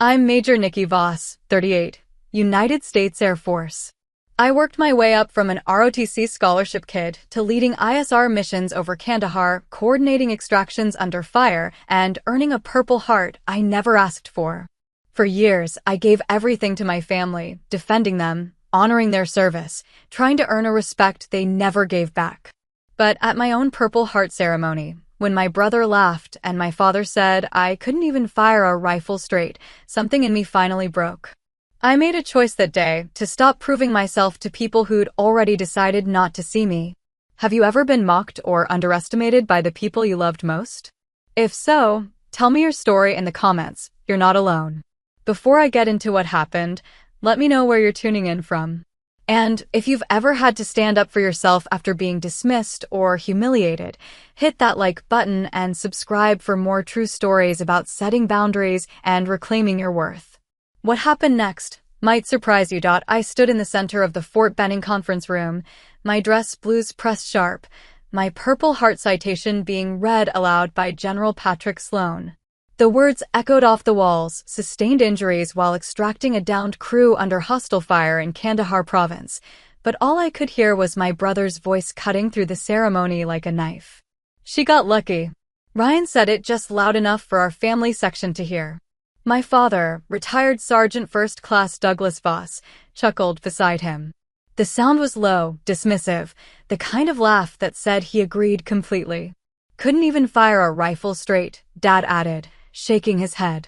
I'm Major Nikki Voss, 38, United States Air Force. I worked my way up from an ROTC scholarship kid to leading ISR missions over Kandahar, coordinating extractions under fire, and earning a Purple Heart I never asked for. For years, I gave everything to my family, defending them, honoring their service, trying to earn a respect they never gave back. But at my own Purple Heart ceremony, when my brother laughed and my father said I couldn't even fire a rifle straight, something in me finally broke. I made a choice that day to stop proving myself to people who'd already decided not to see me. Have you ever been mocked or underestimated by the people you loved most? If so, tell me your story in the comments. You're not alone. Before I get into what happened, let me know where you're tuning in from. And if you've ever had to stand up for yourself after being dismissed or humiliated, hit that like button and subscribe for more true stories about setting boundaries and reclaiming your worth. What happened next might surprise you. I stood in the center of the Fort Benning conference room, my dress blues pressed sharp, my Purple Heart citation being read aloud by General Patrick Sloan. The words echoed off the walls, sustained injuries while extracting a downed crew under hostile fire in Kandahar province, but all I could hear was my brother's voice cutting through the ceremony like a knife. She got lucky. Ryan said it just loud enough for our family section to hear. My father, retired Sergeant First Class Douglas Voss, chuckled beside him. The sound was low, dismissive, the kind of laugh that said he agreed completely. Couldn't even fire a rifle straight, Dad added, shaking his head.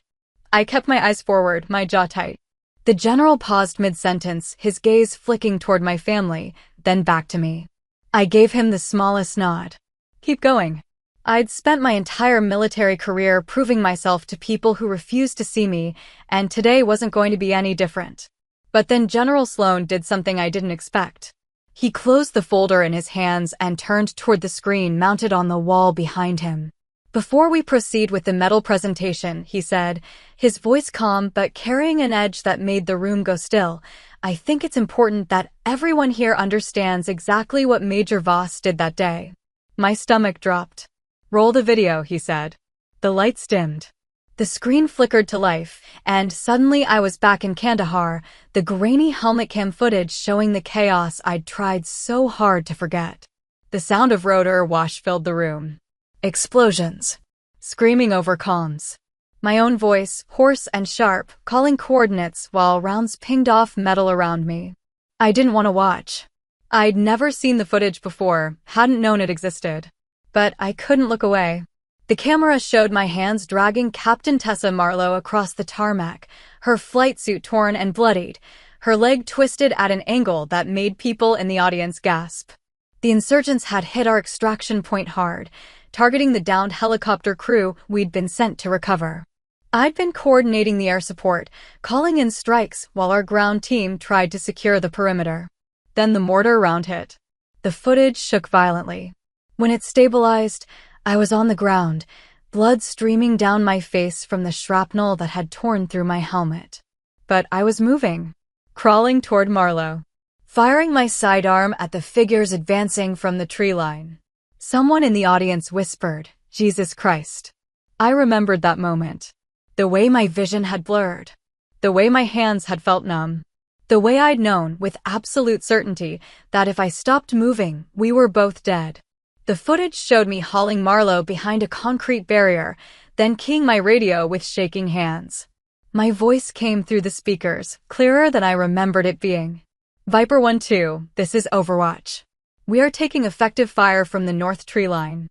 I kept my eyes forward, my jaw tight. The general paused mid-sentence, his gaze flicking toward my family, then back to me. I gave him the smallest nod. Keep going. I'd spent my entire military career proving myself to people who refused to see me, and today wasn't going to be any different. But then General Sloan did something I didn't expect. He closed the folder in his hands and turned toward the screen mounted on the wall behind him. Before we proceed with the medal presentation, he said, his voice calm but carrying an edge that made the room go still, I think it's important that everyone here understands exactly what Major Voss did that day. My stomach dropped. Roll the video, he said. The lights dimmed. The screen flickered to life, and suddenly I was back in Kandahar, the grainy helmet cam footage showing the chaos I'd tried so hard to forget. The sound of rotor wash filled the room. Explosions. Screaming over comms. My own voice, hoarse and sharp, calling coordinates while rounds pinged off metal around me. I didn't want to watch. I'd never seen the footage before, hadn't known it existed. But I couldn't look away. The camera showed my hands dragging Captain Tessa Marlowe across the tarmac, her flight suit torn and bloodied, her leg twisted at an angle that made people in the audience gasp. The insurgents had hit our extraction point hard, targeting the downed helicopter crew we'd been sent to recover. I'd been coordinating the air support, calling in strikes while our ground team tried to secure the perimeter. Then the mortar round hit. The footage shook violently. When it stabilized, I was on the ground, blood streaming down my face from the shrapnel that had torn through my helmet. But I was moving, crawling toward Marlowe, firing my sidearm at the figures advancing from the tree line. Someone in the audience whispered, Jesus Christ. I remembered that moment. The way my vision had blurred. The way my hands had felt numb. The way I'd known with absolute certainty that if I stopped moving, we were both dead. The footage showed me hauling Marlowe behind a concrete barrier, then keying my radio with shaking hands. My voice came through the speakers, clearer than I remembered it being. Viper 1-2, this is Overwatch. We are taking effective fire from the north tree line.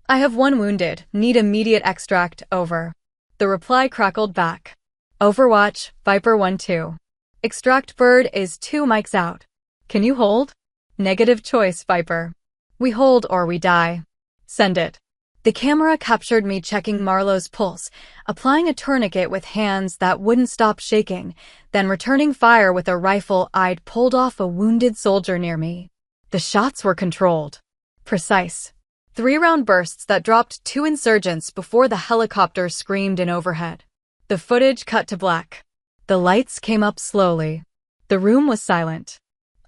I have one wounded, need immediate extract, over. The reply crackled back. Overwatch, Viper 1-2. Extract bird is 2 mics out. Can you hold? Negative choice, Viper. We hold or we die. Send it. The camera captured me checking Marlowe's pulse, applying a tourniquet with hands that wouldn't stop shaking, then returning fire with a rifle I'd pulled off a wounded soldier near me. The shots were controlled. Precise. 3-round bursts that dropped 2 insurgents before the helicopter screamed in overhead. The footage cut to black. The lights came up slowly. The room was silent.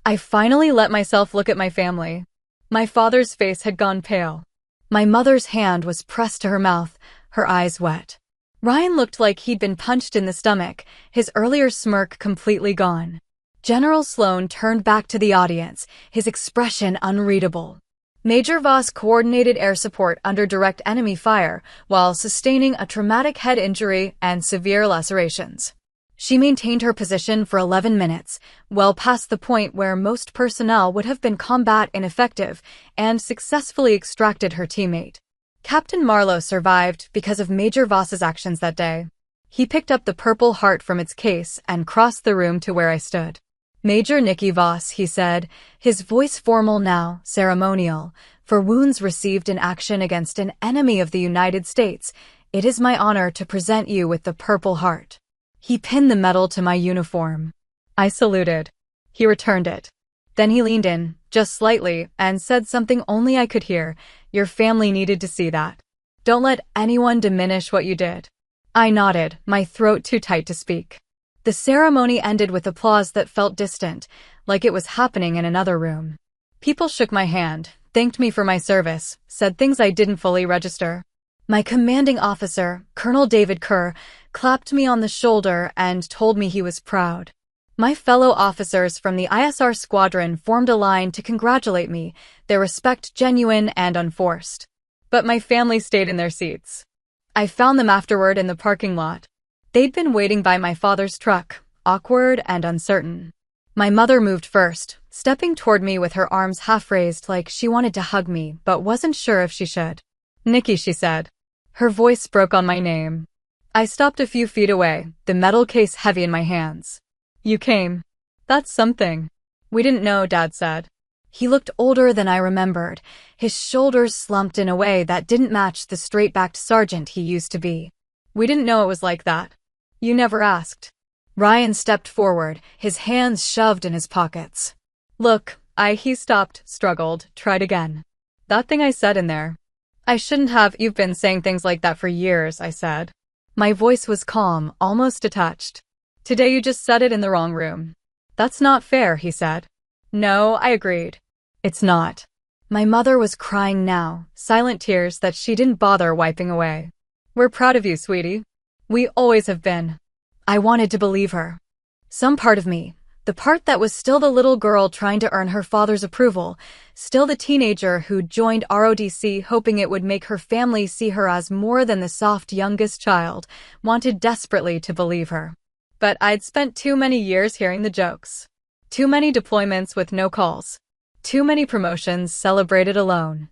I finally let myself look at my family. My father's face had gone pale. My mother's hand was pressed to her mouth, her eyes wet. Ryan looked like he'd been punched in the stomach, his earlier smirk completely gone. General Sloan turned back to the audience, his expression unreadable. Major Voss coordinated air support under direct enemy fire while sustaining a traumatic head injury and severe lacerations. She maintained her position for 11 minutes, well past the point where most personnel would have been combat ineffective, and successfully extracted her teammate. Captain Marlowe survived because of Major Voss's actions that day. He picked up the Purple Heart from its case and crossed the room to where I stood. "Major Nicky Voss," he said, his voice formal now, ceremonial, "for wounds received in action against an enemy of the United States, it is my honor to present you with the Purple Heart." He pinned the medal to my uniform. I saluted. He returned it. Then he leaned in, just slightly, and said something only I could hear. "Your family needed to see that. Don't let anyone diminish what you did." I nodded, my throat too tight to speak. The ceremony ended with applause that felt distant, like it was happening in another room. People shook my hand, thanked me for my service, said things I didn't fully register. My commanding officer, Colonel David Kerr, clapped me on the shoulder and told me he was proud. My fellow officers from the ISR squadron formed a line to congratulate me, their respect genuine and unforced. But my family stayed in their seats. I found them afterward in the parking lot. They'd been waiting by my father's truck, awkward and uncertain. My mother moved first, stepping toward me with her arms half raised like she wanted to hug me but wasn't sure if she should. "Nikki," she said. Her voice broke on my name. I stopped a few feet away, the metal case heavy in my hands. "You came. That's something." "We didn't know," Dad said. He looked older than I remembered, his shoulders slumped in a way that didn't match the straight-backed sergeant he used to be. "We didn't know it was like that. You never asked." Ryan stepped forward, his hands shoved in his pockets. "Look, he stopped, struggled, tried again. That thing I said in there. I shouldn't have. You've been saying things like that for years," I said. My voice was calm, almost detached. "Today you just said it in the wrong room." "That's not fair," he said. "No," I agreed. "It's not." My mother was crying now, silent tears that she didn't bother wiping away. "We're proud of you, sweetie. We always have been." I wanted to believe her. Some part of me, the part that was still the little girl trying to earn her father's approval, still the teenager who'd joined ROTC hoping it would make her family see her as more than the soft youngest child, wanted desperately to believe her. But I'd spent too many years hearing the jokes. Too many deployments with no calls. Too many promotions celebrated alone.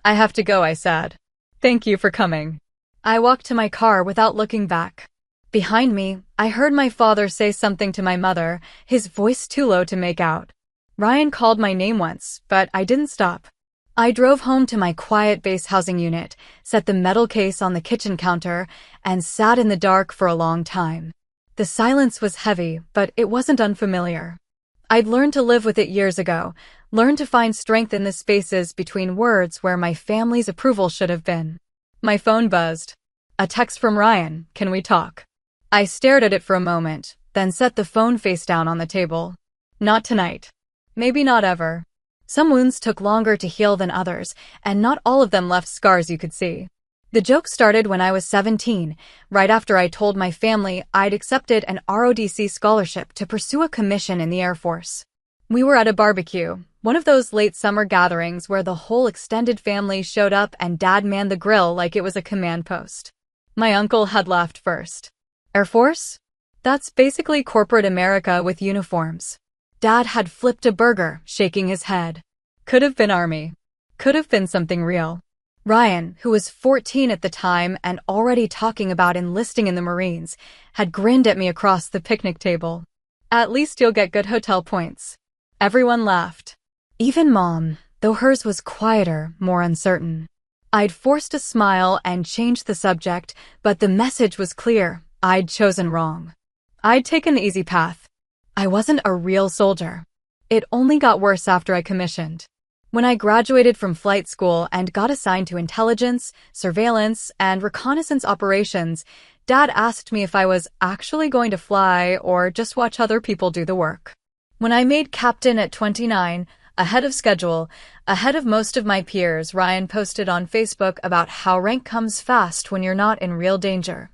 "I have to go," I said. "Thank you for coming." I walked to my car without looking back. Behind me, I heard my father say something to my mother, his voice too low to make out. Ryan called my name once, but I didn't stop. I drove home to my quiet base housing unit, set the metal case on the kitchen counter, and sat in the dark for a long time. The silence was heavy, but it wasn't unfamiliar. I'd learned to live with it years ago, learned to find strength in the spaces between words where my family's approval should have been. My phone buzzed. A text from Ryan, "Can we talk?" I stared at it for a moment, then set the phone face down on the table. Not tonight. Maybe not ever. Some wounds took longer to heal than others, and not all of them left scars you could see. The joke started when I was 17, right after I told my family I'd accepted an ROTC scholarship to pursue a commission in the Air Force. We were at a barbecue, one of those late summer gatherings where the whole extended family showed up and Dad manned the grill like it was a command post. My uncle had laughed first. "Air Force? That's basically corporate America with uniforms." Dad had flipped a burger, shaking his head. "Could have been Army. Could have been something real." Ryan, who was 14 at the time and already talking about enlisting in the Marines, had grinned at me across the picnic table. "At least you'll get good hotel points." Everyone laughed. Even Mom, though hers was quieter, more uncertain. I'd forced a smile and changed the subject, but the message was clear. I'd chosen wrong. I'd taken the easy path. I wasn't a real soldier. It only got worse after I commissioned. When I graduated from flight school and got assigned to intelligence, surveillance, and reconnaissance operations, Dad asked me if I was actually going to fly or just watch other people do the work. When I made captain at 29, ahead of schedule, ahead of most of my peers, Ryan posted on Facebook about how rank comes fast when you're not in real danger.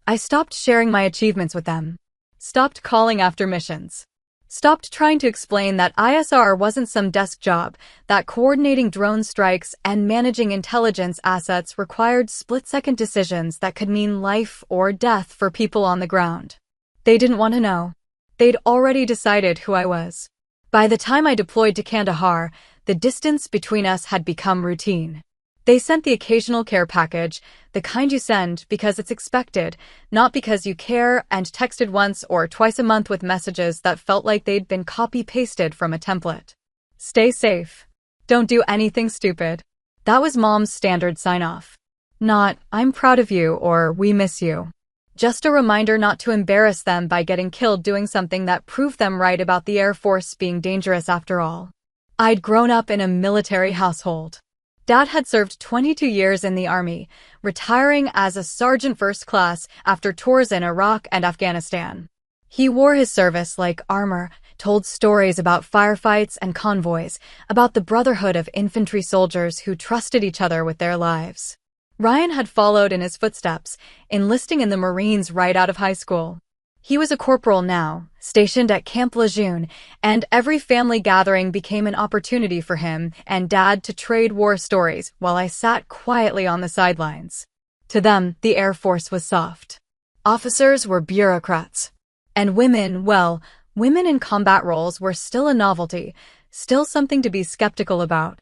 I stopped sharing my achievements with them. Stopped calling after missions. Stopped trying to explain that ISR wasn't some desk job, that coordinating drone strikes and managing intelligence assets required split-second decisions that could mean life or death for people on the ground. They didn't want to know. They'd already decided who I was. By the time I deployed to Kandahar, the distance between us had become routine. They sent the occasional care package, the kind you send because it's expected, not because you care, and texted once or twice a month with messages that felt like they'd been copy-pasted from a template. Stay safe. Don't do anything stupid. That was Mom's standard sign-off. Not, I'm proud of you or we miss you. Just a reminder not to embarrass them by getting killed doing something that proved them right about the Air Force being dangerous after all. I'd grown up in a military household. Dad had served 22 years in the Army, retiring as a sergeant first class after tours in Iraq and Afghanistan. He wore his service like armor, told stories about firefights and convoys, about the brotherhood of infantry soldiers who trusted each other with their lives. Ryan had followed in his footsteps, enlisting in the Marines right out of high school. He was a corporal now, stationed at Camp Lejeune, and every family gathering became an opportunity for him and Dad to trade war stories while I sat quietly on the sidelines. To them, the Air Force was soft. Officers were bureaucrats. And women, well, women in combat roles were still a novelty, still something to be skeptical about.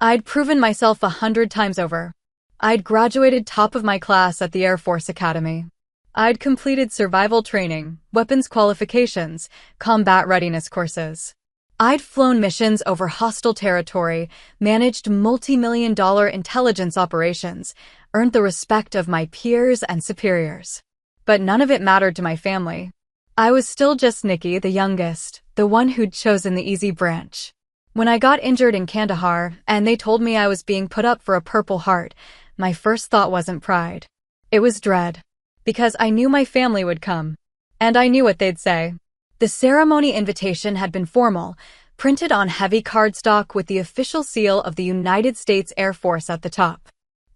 I'd proven myself 100 times over. I'd graduated top of my class at the Air Force Academy. I'd completed survival training, weapons qualifications, combat readiness courses. I'd flown missions over hostile territory, managed multi-million-dollar intelligence operations, earned the respect of my peers and superiors. But none of it mattered to my family. I was still just Nikki, the youngest, the one who'd chosen the easy branch. When I got injured in Kandahar and they told me I was being put up for a Purple Heart, my first thought wasn't pride. It was dread. Because I knew my family would come. And I knew what they'd say. The ceremony invitation had been formal, printed on heavy cardstock with the official seal of the United States Air Force at the top.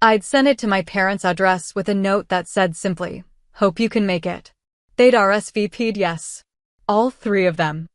I'd sent it to my parents' address with a note that said simply, "Hope you can make it." They'd RSVP'd yes. All three of them.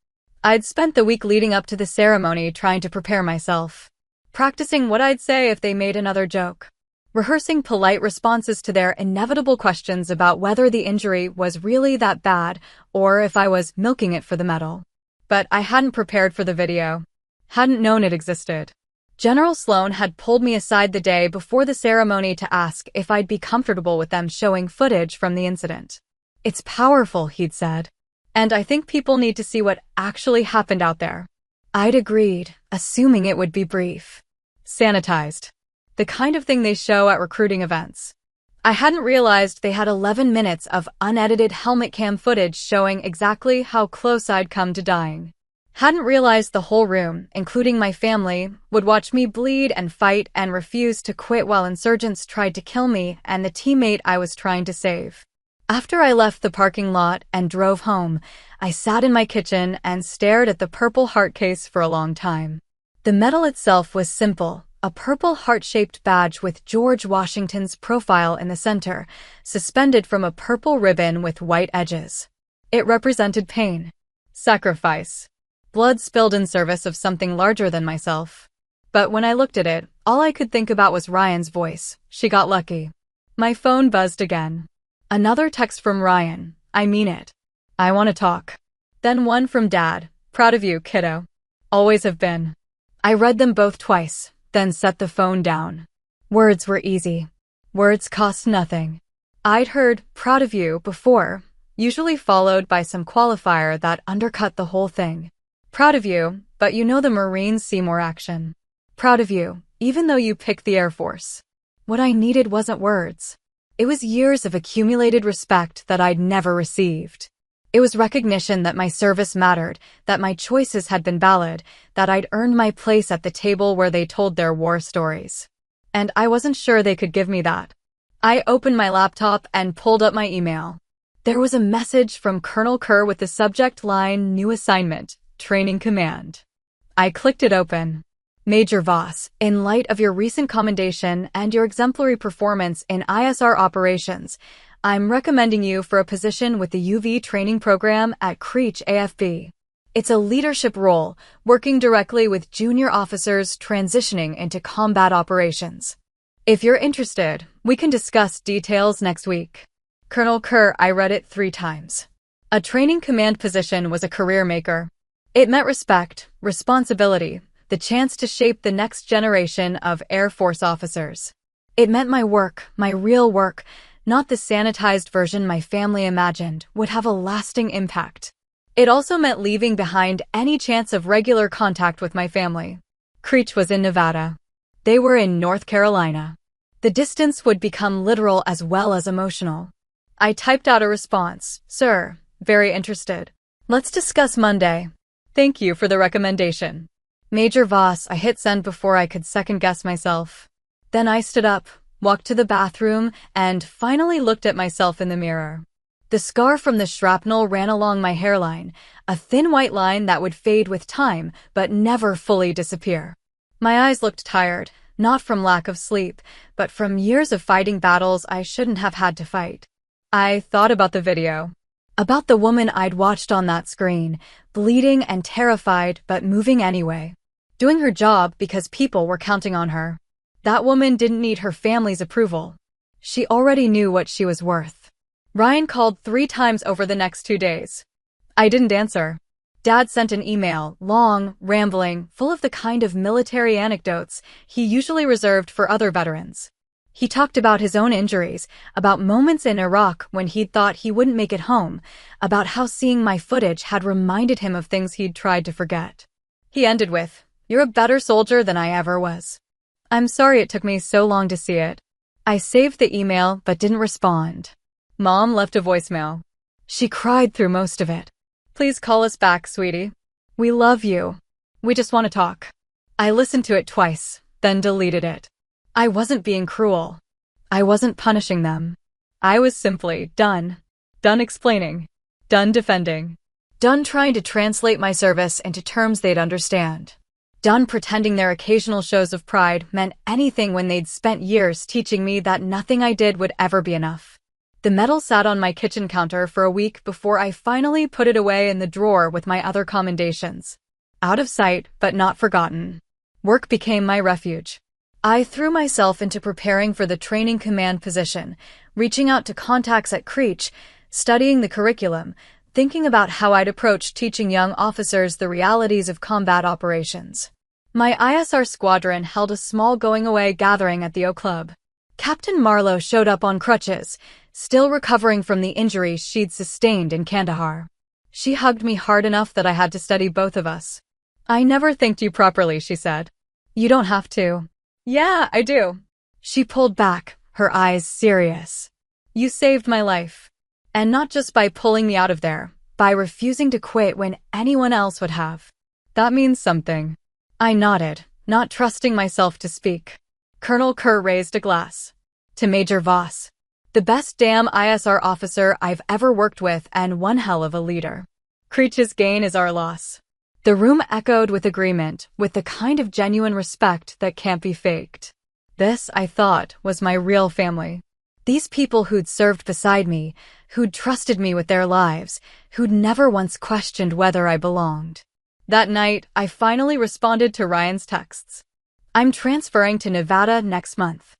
I'd spent the week leading up to the ceremony trying to prepare myself. Practicing what I'd say if they made another joke. Rehearsing polite responses to their inevitable questions about whether the injury was really that bad or if I was milking it for the medal. But I hadn't prepared for the video. Hadn't known it existed. General Sloan had pulled me aside the day before the ceremony to ask if I'd be comfortable with them showing footage from the incident. "It's powerful," he'd said. "And I think people need to see what actually happened out there." I'd agreed, assuming it would be brief. Sanitized. The kind of thing they show at recruiting events. I hadn't realized they had 11 minutes of unedited helmet cam footage showing exactly how close I'd come to dying. Hadn't realized the whole room, including my family, would watch me bleed and fight and refuse to quit while insurgents tried to kill me and the teammate I was trying to save. After I left the parking lot and drove home, I sat in my kitchen and stared at the Purple Heart case for a long time. The medal itself was simple. A purple heart-shaped badge with George Washington's profile in the center, suspended from a purple ribbon with white edges. It represented pain, sacrifice, blood spilled in service of something larger than myself. But when I looked at it, all I could think about was Ryan's voice. She got lucky. My phone buzzed again. Another text from Ryan. "I mean it. I want to talk." Then one from Dad. "Proud of you, kiddo. Always have been." I read them both twice, then set the phone down. Words were easy. Words cost nothing. I'd heard "proud of you" before, usually followed by some qualifier that undercut the whole thing. "Proud of you, but you know the Marines see more action." "Proud of you, even though you picked the Air Force." What I needed wasn't words. It was years of accumulated respect that I'd never received. It was recognition that my service mattered, that my choices had been valid, that I'd earned my place at the table where they told their war stories. And I wasn't sure they could give me that. I opened my laptop and pulled up my email. There was a message from Colonel Kerr with the subject line, "New Assignment, Training Command." I clicked it open. "Major Voss, in light of your recent commendation and your exemplary performance in ISR operations, I'm recommending you for a position with the UV training program at Creech AFB. It's a leadership role, working directly with junior officers transitioning into combat operations. If you're interested, we can discuss details next week. Colonel Kerr, I read it 3 times. A training command position was a career maker. It meant respect, responsibility, the chance to shape the next generation of Air Force officers. It meant my work, my real work, not the sanitized version my family imagined, would have a lasting impact. It also meant leaving behind any chance of regular contact with my family. Creech was in Nevada. They were in North Carolina. The distance would become literal as well as emotional. I typed out a response. Sir, very interested. Let's discuss Monday. Thank you for the recommendation. Major Voss, I hit send before I could second-guess myself. Then I stood up, walked to the bathroom, and finally looked at myself in the mirror. The scar from the shrapnel ran along my hairline, a thin white line that would fade with time but never fully disappear. My eyes looked tired, not from lack of sleep, but from years of fighting battles I shouldn't have had to fight. I thought about the video. About the woman I'd watched on that screen, bleeding and terrified but moving anyway. Doing her job because people were counting on her. That woman didn't need her family's approval. She already knew what she was worth. Ryan called 3 times over the next 2 days. I didn't answer. Dad sent an email, long, rambling, full of the kind of military anecdotes he usually reserved for other veterans. He talked about his own injuries, about moments in Iraq when he'd thought he wouldn't make it home, about how seeing my footage had reminded him of things he'd tried to forget. He ended with, "You're a better soldier than I ever was." I'm sorry it took me so long to see it. I saved the email but didn't respond. Mom left a voicemail. She cried through most of it. Please call us back, sweetie. We love you. We just want to talk. I listened to it twice, then deleted it. I wasn't being cruel. I wasn't punishing them. I was simply done. Done explaining. Done defending. Done trying to translate my service into terms they'd understand. Done pretending their occasional shows of pride meant anything when they'd spent years teaching me that nothing I did would ever be enough. The medal sat on my kitchen counter for a week before I finally put it away in the drawer with my other commendations. Out of sight, but not forgotten. Work became my refuge. I threw myself into preparing for the training command position, reaching out to contacts at Creech, studying the curriculum, thinking about how I'd approach teaching young officers the realities of combat operations. My ISR squadron held a small going-away gathering at the O Club. Captain Marlowe showed up on crutches, still recovering from the injuries she'd sustained in Kandahar. She hugged me hard enough that I had to steady both of us. I never thanked you properly, she said. You don't have to. Yeah, I do. She pulled back, her eyes serious. You saved my life. And not just by pulling me out of there, by refusing to quit when anyone else would have. That means something. I nodded, not trusting myself to speak. Colonel Kerr raised a glass. To Major Voss. The best damn ISR officer I've ever worked with and one hell of a leader. Creech's gain is our loss. The room echoed with agreement, with the kind of genuine respect that can't be faked. This, I thought, was my real family. These people who'd served beside me, who'd trusted me with their lives, who'd never once questioned whether I belonged. That night, I finally responded to Ryan's texts. I'm transferring to Nevada next month.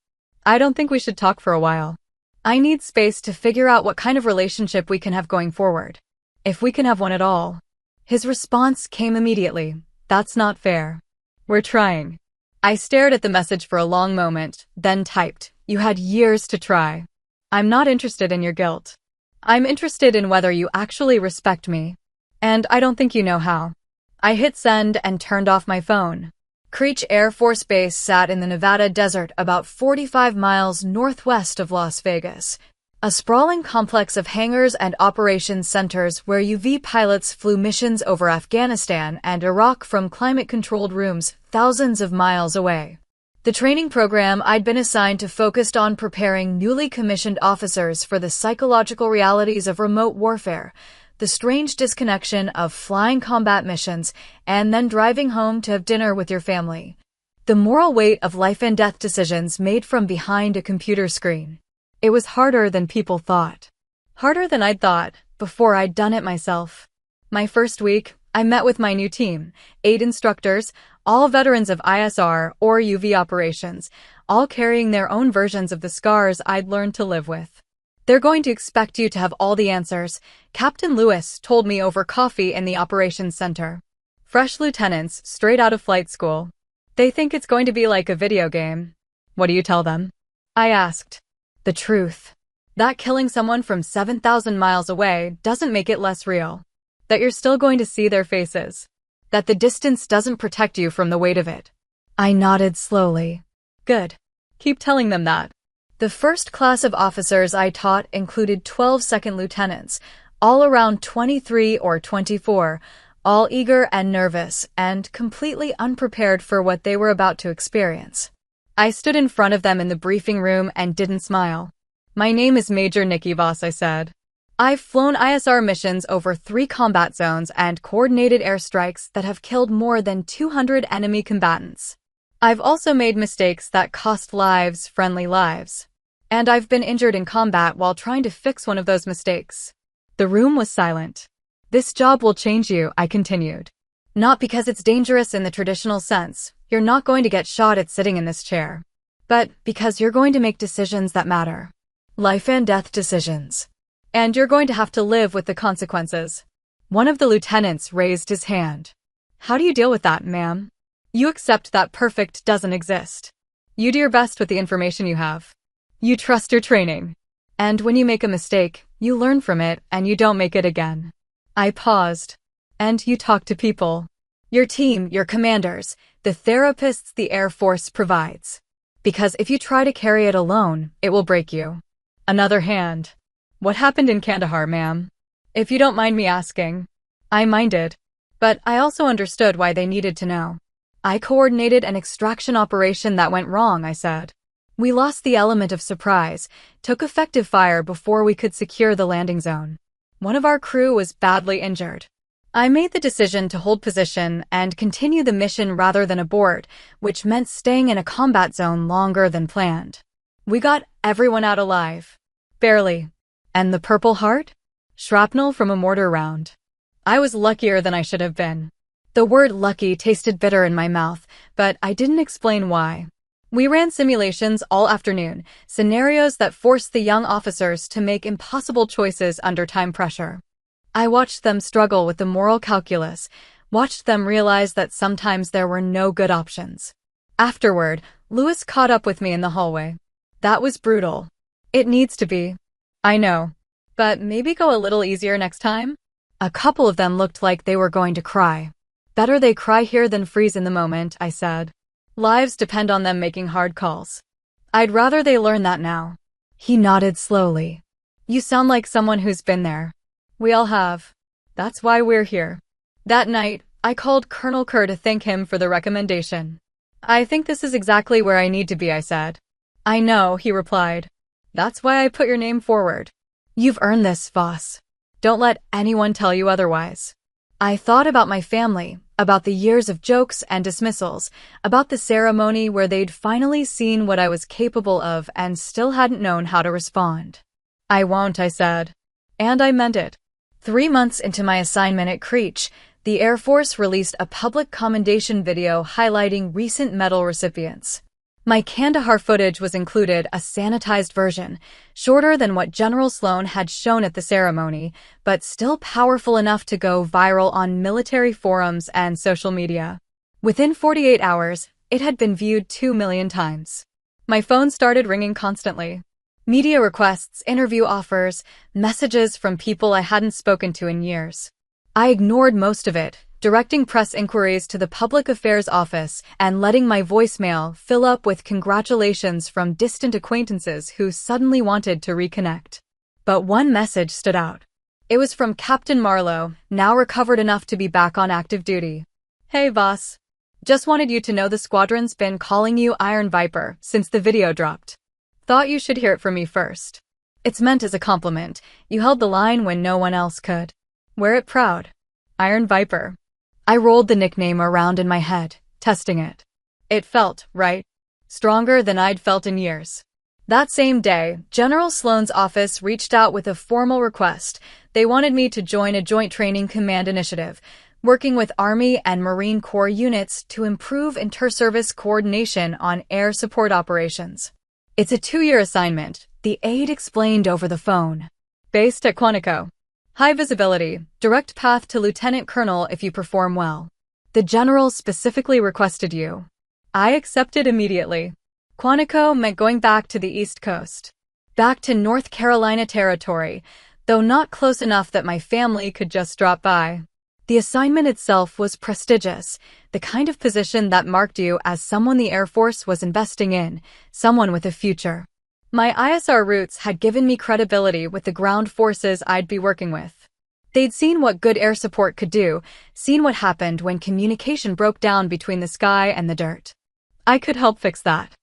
I don't think we should talk for a while. I need space to figure out what kind of relationship we can have going forward. If we can have one at all. His response came immediately. That's not fair. We're trying. I stared at the message for a long moment, then typed, You had years to try. I'm not interested in your guilt. I'm interested in whether you actually respect me. And I don't think you know how. I hit send and turned off my phone. Creech Air Force Base sat in the Nevada desert about 45 miles northwest of Las Vegas, a sprawling complex of hangars and operations centers where UV pilots flew missions over Afghanistan and Iraq from climate-controlled rooms thousands of miles away. The training program I'd been assigned to focused on preparing newly commissioned officers for the psychological realities of remote warfare, the strange disconnection of flying combat missions and then driving home to have dinner with your family. The moral weight of life and death decisions made from behind a computer screen. It was harder than people thought. Harder than I'd thought, before I'd done it myself. My first week, I met with my new team, 8 instructors, all veterans of ISR or UV operations, all carrying their own versions of the scars I'd learned to live with. They're going to expect you to have all the answers, Captain Lewis told me over coffee in the operations center. Fresh lieutenants, straight out of flight school. They think it's going to be like a video game. What do you tell them? I asked. The truth. That killing someone from 7,000 miles away doesn't make it less real. That you're still going to see their faces. That the distance doesn't protect you from the weight of it. I nodded slowly. Good. Keep telling them that. The first class of officers I taught included 12 second lieutenants, all around 23 or 24, all eager and nervous and completely unprepared for what they were about to experience. I stood in front of them in the briefing room and didn't smile. My name is Major Nikki Voss, I said. I've flown ISR missions over 3 combat zones and coordinated airstrikes that have killed more than 200 enemy combatants. I've also made mistakes that cost lives, friendly lives. And I've been injured in combat while trying to fix one of those mistakes. The room was silent. This job will change you, I continued. Not because it's dangerous in the traditional sense. You're not going to get shot at sitting in this chair. But because you're going to make decisions that matter. Life and death decisions. And you're going to have to live with the consequences. One of the lieutenants raised his hand. How do you deal with that, ma'am? You accept that perfect doesn't exist. You do your best with the information you have. You trust your training. And when you make a mistake, you learn from it and you don't make it again. I paused. And you talk to people. Your team, your commanders, the therapists the Air Force provides. Because if you try to carry it alone, it will break you. Another hand. What happened in Kandahar, ma'am? If you don't mind me asking. I minded. But I also understood why they needed to know. I coordinated an extraction operation that went wrong, I said. We lost the element of surprise, took effective fire before we could secure the landing zone. One of our crew was badly injured. I made the decision to hold position and continue the mission rather than abort, which meant staying in a combat zone longer than planned. We got everyone out alive. Barely. And the Purple Heart? Shrapnel from a mortar round. I was luckier than I should have been. The word lucky tasted bitter in my mouth, but I didn't explain why. We ran simulations all afternoon, scenarios that forced the young officers to make impossible choices under time pressure. I watched them struggle with the moral calculus, watched them realize that sometimes there were no good options. Afterward, Lewis caught up with me in the hallway. That was brutal. It needs to be. I know. But maybe go a little easier next time? A couple of them looked like they were going to cry. Better they cry here than freeze in the moment, I said. Lives depend on them making hard calls. I'd rather they learn that now. He nodded slowly. You sound like someone who's been there. We all have. That's why we're here. That night, I called Colonel Kerr to thank him for the recommendation. I think this is exactly where I need to be, I said. I know, he replied. That's why I put your name forward. You've earned this, Voss. Don't let anyone tell you otherwise. I thought about my family, about the years of jokes and dismissals, about the ceremony where they'd finally seen what I was capable of and still hadn't known how to respond. I won't, I said. And I meant it. 3 months into my assignment at Creech, the Air Force released a public commendation video highlighting recent medal recipients. My Kandahar footage was included, a sanitized version, shorter than what General Sloan had shown at the ceremony, but still powerful enough to go viral on military forums and social media. Within 48 hours, it had been viewed 2 million times. My phone started ringing constantly. Media requests, interview offers, messages from people I hadn't spoken to in years. I ignored most of it, directing press inquiries to the Public Affairs Office and letting my voicemail fill up with congratulations from distant acquaintances who suddenly wanted to reconnect. But one message stood out. It was from Captain Marlowe, now recovered enough to be back on active duty. Hey, boss. Just wanted you to know the squadron's been calling you Iron Viper since the video dropped. Thought you should hear it from me first. It's meant as a compliment. You held the line when no one else could. Wear it proud. Iron Viper. I rolled the nickname around in my head, testing it. It felt right. Stronger than I'd felt in years. That same day, General Sloan's office reached out with a formal request. They wanted me to join a Joint Training Command initiative, working with Army and Marine Corps units to improve inter-service coordination on air support operations. It's a 2-year assignment, the aide explained over the phone. Based at Quantico. High visibility, direct path to lieutenant colonel if you perform well. The general specifically requested you. I accepted immediately. Quantico meant going back to the East Coast. Back to North Carolina territory, though not close enough that my family could just drop by. The assignment itself was prestigious, the kind of position that marked you as someone the Air Force was investing in, someone with a future. My ISR roots had given me credibility with the ground forces I'd be working with. They'd seen what good air support could do, seen what happened when communication broke down between the sky and the dirt. I could help fix that.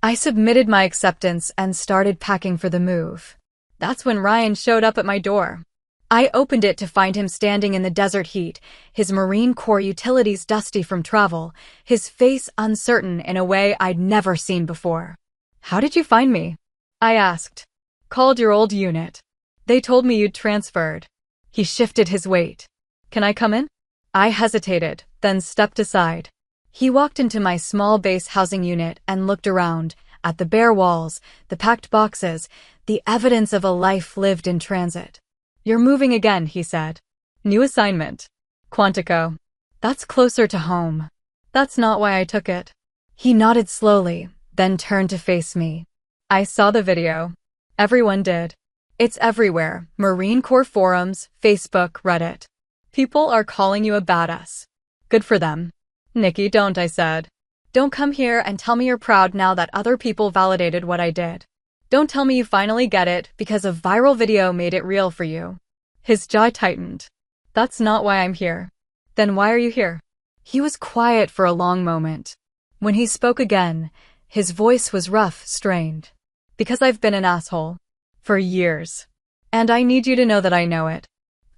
I submitted my acceptance and started packing for the move. That's when Ryan showed up at my door. I opened it to find him standing in the desert heat, his Marine Corps utilities dusty from travel, his face uncertain in a way I'd never seen before. "How did you find me?" I asked. "Called your old unit. They told me you'd transferred." He shifted his weight. "Can I come in?" I hesitated, then stepped aside. He walked into my small base housing unit and looked around, at the bare walls, the packed boxes, the evidence of a life lived in transit. "You're moving again," he said. "New assignment. Quantico. That's closer to home." "That's not why I took it." He nodded slowly, then turned to face me. "I saw the video. Everyone did. It's everywhere. Marine Corps forums, Facebook, Reddit. People are calling you a badass. Good for them." "Nikki, don't," I said. "Don't come here and tell me you're proud now that other people validated what I did. Don't tell me you finally get it because a viral video made it real for you." His jaw tightened. "That's not why I'm here." "Then why are you here?" He was quiet for a long moment. When he spoke again, his voice was rough, strained. "Because I've been an asshole. For years. And I need you to know that I know it."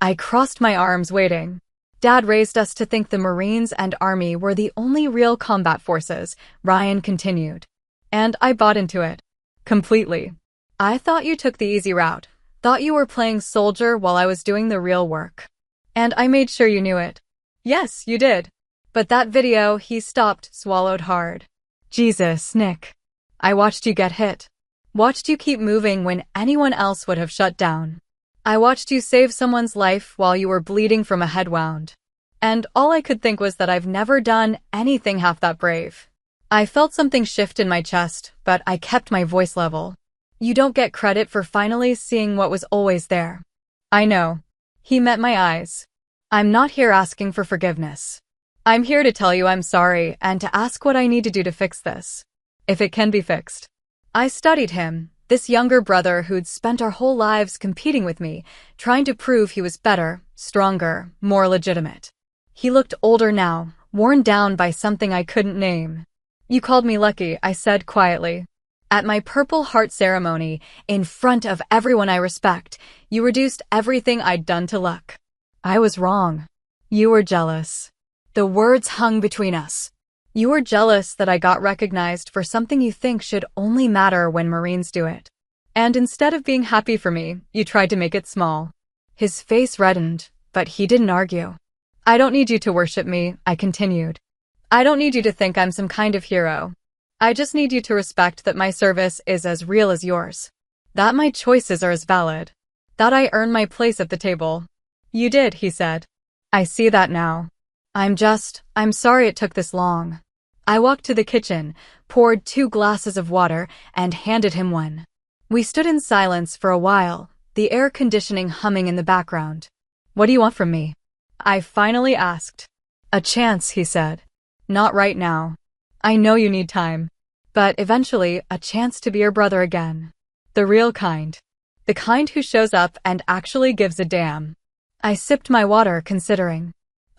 I crossed my arms, waiting. "Dad raised us to think the Marines and Army were the only real combat forces," Ryan continued. "And I bought into it. Completely. I thought you took the easy route. Thought you were playing soldier while I was doing the real work. And I made sure you knew it." "Yes, you did. But that video," he stopped, swallowed hard. "Jesus, Nick. I watched you get hit. Watched you keep moving when anyone else would have shut down. I watched you save someone's life while you were bleeding from a head wound. And all I could think was that I've never done anything half that brave." I felt something shift in my chest, but I kept my voice level. "You don't get credit for finally seeing what was always there." "I know." He met my eyes. "I'm not here asking for forgiveness. I'm here to tell you I'm sorry and to ask what I need to do to fix this. If it can be fixed." I studied him, this younger brother who'd spent our whole lives competing with me, trying to prove he was better, stronger, more legitimate. He looked older now, worn down by something I couldn't name. "You called me lucky," I said quietly. "At my Purple Heart ceremony, in front of everyone I respect, you reduced everything I'd done to luck." I was wrong. "You were jealous." The words hung between us. "You were jealous that I got recognized for something you think should only matter when Marines do it. And instead of being happy for me, you tried to make it small." His face reddened, but he didn't argue. "I don't need you to worship me," I continued. "I don't need you to think I'm some kind of hero. I just need you to respect that my service is as real as yours. That my choices are as valid. That I earned my place at the table." "You did," he said. "I see that now. I'm sorry it took this long." I walked to the kitchen, poured 2 glasses of water, and handed him one. We stood in silence for a while, the air conditioning humming in the background. "What do you want from me?" I finally asked. "A chance," he said. "Not right now. I know you need time. But eventually, a chance to be your brother again. The real kind. The kind who shows up and actually gives a damn." I sipped my water, considering.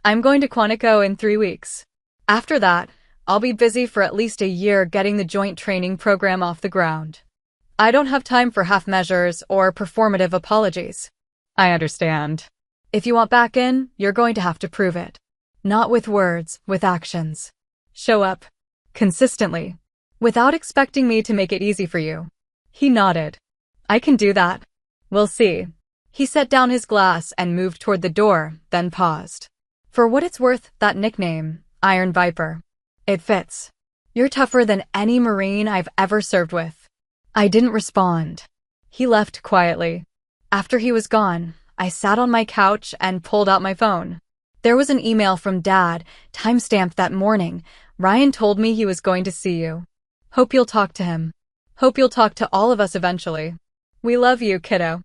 "I'm going to Quantico in 3 weeks. After that, I'll be busy for at least a year getting the joint training program off the ground. I don't have time for half measures or performative apologies." "I understand. If you want back in, you're going to have to prove it. Not with words, with actions. Show up. Consistently. Without expecting me to make it easy for you." He nodded. I can do that. We'll see. He set down his glass and moved toward the door, then paused. For what it's worth, that nickname, Iron Viper. It fits. You're tougher than any Marine I've ever served with. I didn't respond. He left quietly. After he was gone, I sat on my couch and pulled out my phone. There was an email from Dad, time-stamped that morning. Ryan told me he was going to see you. Hope you'll talk to him. Hope you'll talk to all of us eventually. We love you, kiddo.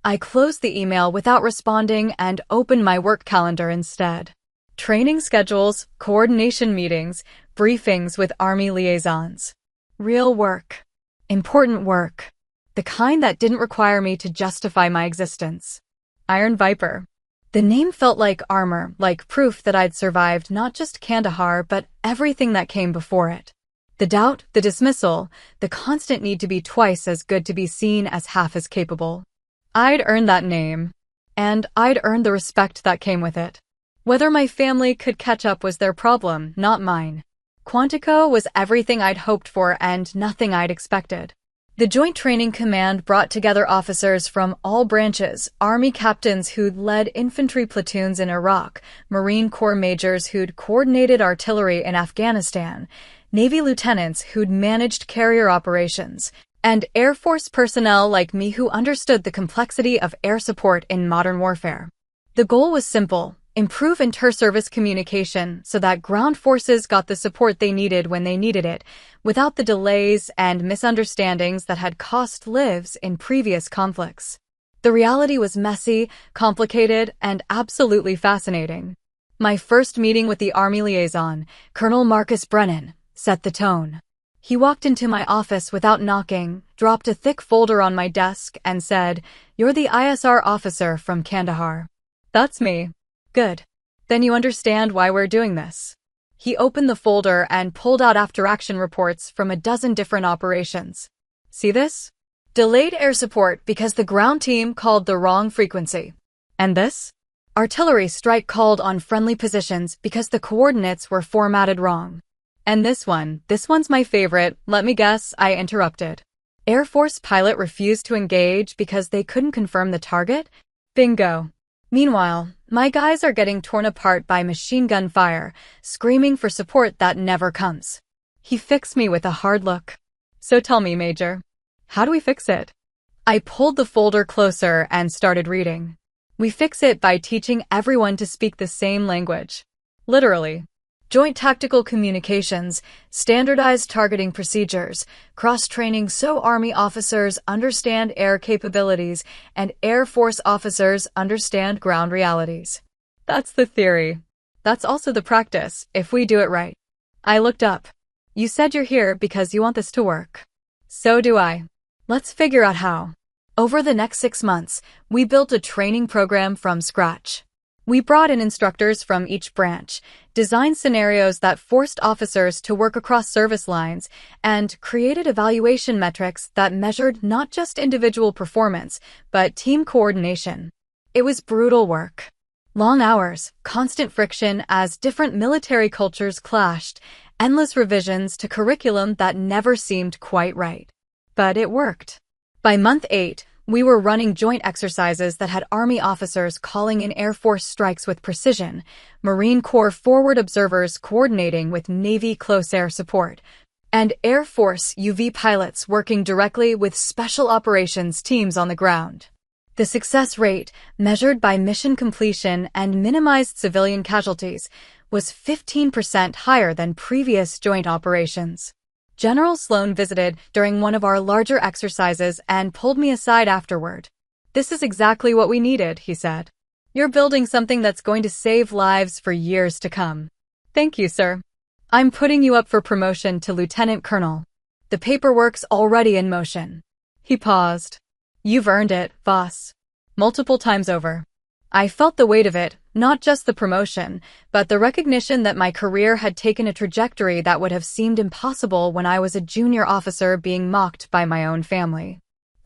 I closed the email without responding and opened my work calendar instead. Training schedules, coordination meetings, briefings with Army liaisons. Real work. Important work. The kind that didn't require me to justify my existence. Iron Viper. The name felt like armor, like proof that I'd survived not just Kandahar, but everything that came before it. The doubt, the dismissal, the constant need to be twice as good to be seen as half as capable. I'd earned that name, and I'd earned the respect that came with it. Whether my family could catch up was their problem, not mine. Quantico was everything I'd hoped for and nothing I'd expected. The Joint Training Command brought together officers from all branches, Army captains who'd led infantry platoons in Iraq, Marine Corps majors who'd coordinated artillery in Afghanistan, Navy lieutenants who'd managed carrier operations, and Air Force personnel like me who understood the complexity of air support in modern warfare. The goal was simple: improve inter-service communication so that ground forces got the support they needed when they needed it, without the delays and misunderstandings that had cost lives in previous conflicts. The reality was messy, complicated, and absolutely fascinating. My first meeting with the Army liaison, Colonel Marcus Brennan, set the tone. He walked into my office without knocking, dropped a thick folder on my desk, and said, "You're the ISR officer from Kandahar." "That's me." "Good. Then you understand why we're doing this." He opened the folder and pulled out after-action reports from a dozen different operations. "See this? Delayed air support because the ground team called the wrong frequency. And this? Artillery strike called on friendly positions because the coordinates were formatted wrong. And this one's my favorite. Let me guess," I interrupted. "Air Force pilot refused to engage because they couldn't confirm the target? Bingo. Meanwhile, my guys are getting torn apart by machine gun fire, screaming for support that never comes." He fixed me with a hard look. "So tell me, Major, how do we fix it?" I pulled the folder closer and started reading. "We fix it by teaching everyone to speak the same language. Literally. Joint tactical communications, standardized targeting procedures, cross-training so Army officers understand air capabilities and Air Force officers understand ground realities. That's the theory. That's also the practice, if we do it right." I looked up. "You said you're here because you want this to work." "So do I. Let's figure out how." Over the next 6 months, we built a training program from scratch. We brought in instructors from each branch, designed scenarios that forced officers to work across service lines, and created evaluation metrics that measured not just individual performance, but team coordination. It was brutal work. Long hours, constant friction as different military cultures clashed, endless revisions to curriculum that never seemed quite right. But it worked. By month 8, we were running joint exercises that had Army officers calling in Air Force strikes with precision, Marine Corps forward observers coordinating with Navy close air support, and Air Force UV pilots working directly with special operations teams on the ground. The success rate, measured by mission completion and minimized civilian casualties, was 15% higher than previous joint operations. General Sloan visited during one of our larger exercises and pulled me aside afterward. "This is exactly what we needed," he said. "You're building something that's going to save lives for years to come." "Thank you, sir. I'm putting you up for promotion to Lieutenant Colonel. The paperwork's already in motion." He paused. "You've earned it, boss. Multiple times over." I felt the weight of it, not just the promotion, but the recognition that my career had taken a trajectory that would have seemed impossible when I was a junior officer being mocked by my own family.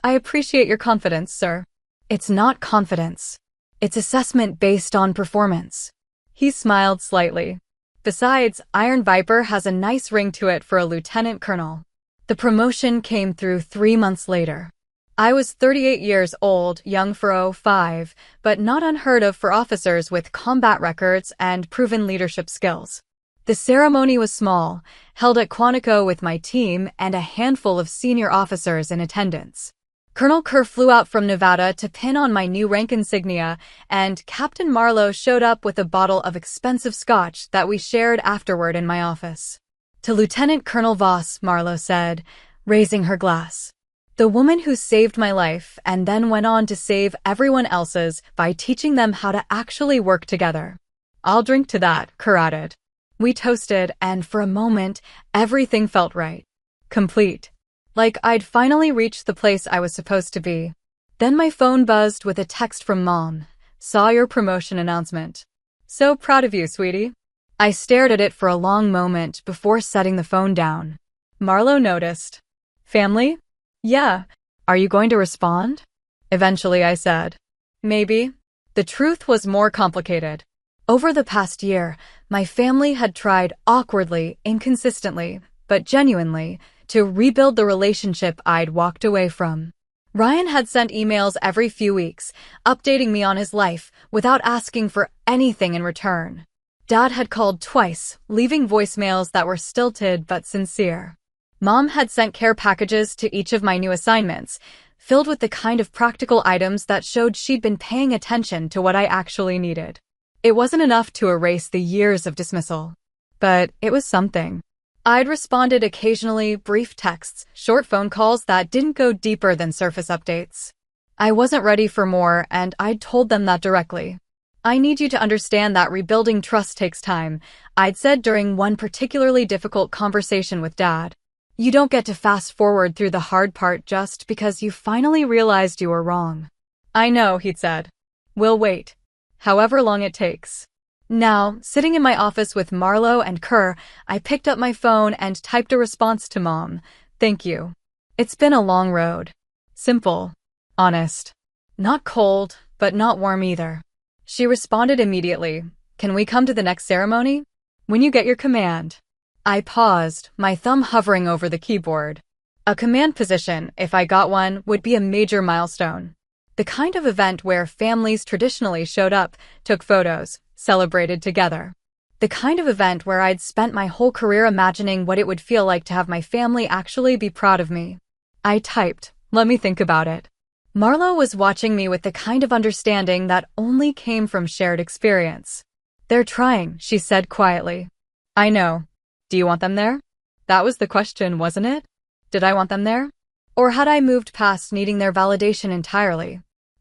"I appreciate your confidence, sir." "It's not confidence. It's assessment based on performance." He smiled slightly. "Besides, Iron Viper has a nice ring to it for a lieutenant colonel." The promotion came through 3 months later. I was 38 years old, young for 05, but not unheard of for officers with combat records and proven leadership skills. The ceremony was small, held at Quantico with my team and a handful of senior officers in attendance. Colonel Kerr flew out from Nevada to pin on my new rank insignia, and Captain Marlowe showed up with a bottle of expensive scotch that we shared afterward in my office. To Lieutenant Colonel Voss, Marlowe said, raising her glass. The woman who saved my life and then went on to save everyone else's by teaching them how to actually work together. I'll drink to that, Kerr added. We toasted, and for a moment, everything felt right. Complete. Like I'd finally reached the place I was supposed to be. Then my phone buzzed with a text from Mom. Saw your promotion announcement. So proud of you, sweetie. I stared at it for a long moment before setting the phone down. Marlowe noticed. Family? Yeah. Are you going to respond? Eventually, I said. Maybe. The truth was more complicated. Over the past year, my family had tried awkwardly, inconsistently, but genuinely, to rebuild the relationship I'd walked away from. Ryan had sent emails every few weeks, updating me on his life without asking for anything in return. Dad had called twice, leaving voicemails that were stilted but sincere. Mom had sent care packages to each of my new assignments, filled with the kind of practical items that showed she'd been paying attention to what I actually needed. It wasn't enough to erase the years of dismissal, but it was something. I'd responded occasionally, brief texts, short phone calls that didn't go deeper than surface updates. I wasn't ready for more, and I'd told them that directly. I need you to understand that rebuilding trust takes time, I'd said during one particularly difficult conversation with Dad. You don't get to fast forward through the hard part just because you finally realized you were wrong. I know, he'd said. We'll wait. However long it takes. Now, sitting in my office with Marlowe and Kerr, I picked up my phone and typed a response to Mom. Thank you. It's been a long road. Simple. Honest. Not cold, but not warm either. She responded immediately. Can we come to the next ceremony? When you get your command. I paused, my thumb hovering over the keyboard. A command position, if I got one, would be a major milestone. The kind of event where families traditionally showed up, took photos, celebrated together. The kind of event where I'd spent my whole career imagining what it would feel like to have my family actually be proud of me. I typed, let me think about it. Marlowe was watching me with the kind of understanding that only came from shared experience. They're trying, she said quietly. I know. Do you want them there? That was the question, wasn't it? Did I want them there? Or had I moved past needing their validation entirely?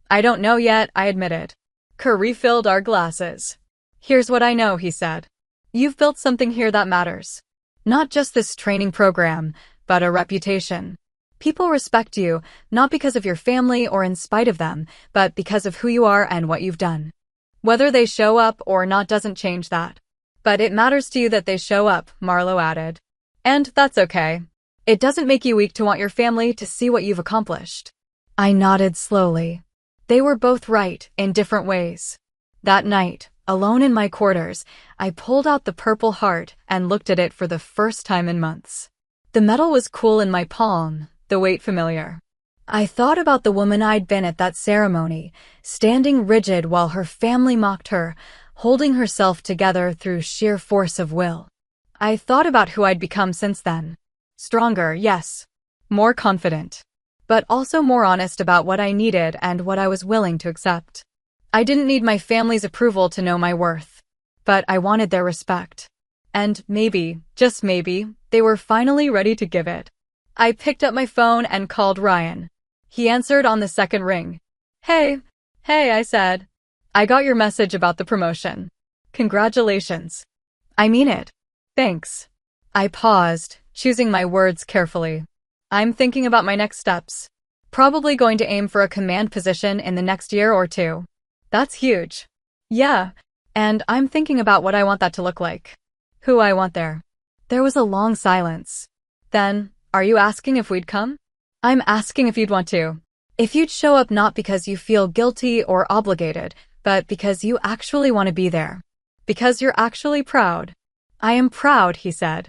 I don't know yet, I admitted. Kerr refilled our glasses. Here's what I know, he said. You've built something here that matters. Not just this training program, but a reputation. People respect you, not because of your family or in spite of them, but because of who you are and what you've done. Whether they show up or not doesn't change that. But it matters to you that they show up, Marlowe added. And that's okay. It doesn't make you weak to want your family to see what you've accomplished. I nodded slowly. They were both right, in different ways. That night, alone in my quarters, I pulled out the Purple Heart and looked at it for the first time in months. The metal was cool in my palm, the weight familiar. I thought about the woman I'd been at that ceremony, standing rigid while her family mocked her, holding herself together through sheer force of will. I thought about who I'd become since then. Stronger, yes. More confident. But also more honest about what I needed and what I was willing to accept. I didn't need my family's approval to know my worth. But I wanted their respect. And maybe, just maybe, they were finally ready to give it. I picked up my phone and called Ryan. He answered on the second ring. Hey, I said. I got your message about the promotion. Congratulations. I mean it. Thanks. I paused, choosing my words carefully. I'm thinking about my next steps. Probably going to aim for a command position in the next year or two. That's huge. Yeah, and I'm thinking about what I want that to look like. Who I want there. There was a long silence. Then, are you asking if we'd come? I'm asking if you'd want to. If you'd show up not because you feel guilty or obligated, but because you actually want to be there. Because you're actually proud. I am proud, he said.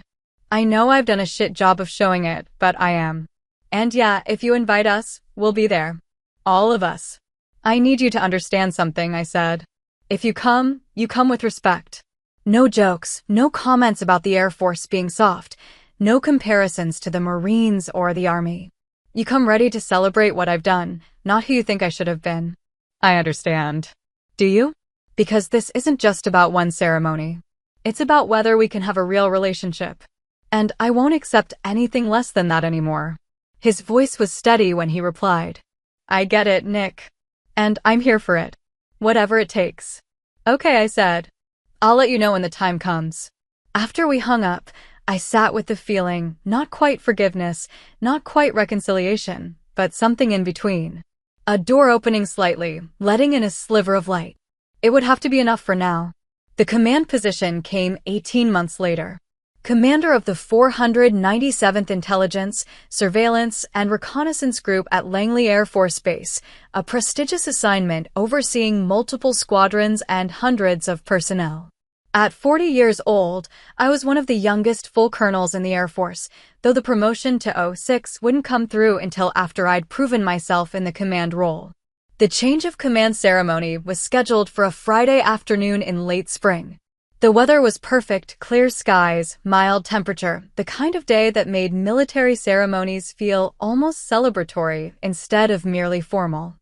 I know I've done a shit job of showing it, but I am. And yeah, if you invite us, we'll be there. All of us. I need you to understand something, I said. If you come with respect. No jokes, no comments about the Air Force being soft, no comparisons to the Marines or the Army. You come ready to celebrate what I've done, not who you think I should have been. I understand. Do you? Because this isn't just about one ceremony. It's about whether we can have a real relationship. And I won't accept anything less than that anymore. His voice was steady when he replied. I get it, Nick. And I'm here for it. Whatever it takes. Okay, I said. I'll let you know when the time comes. After we hung up, I sat with the feeling, not quite forgiveness, not quite reconciliation, but something in between. A door opening slightly, letting in a sliver of light. It would have to be enough for now. The command position came 18 months later. Commander of the 497th Intelligence, Surveillance, and Reconnaissance Group at Langley Air Force Base, a prestigious assignment overseeing multiple squadrons and hundreds of personnel. At 40 years old, I was one of the youngest full colonels in the Air Force, though the promotion to 06 wouldn't come through until after I'd proven myself in the command role. The change of command ceremony was scheduled for a Friday afternoon in late spring. The weather was perfect, clear skies, mild temperature, the kind of day that made military ceremonies feel almost celebratory instead of merely formal.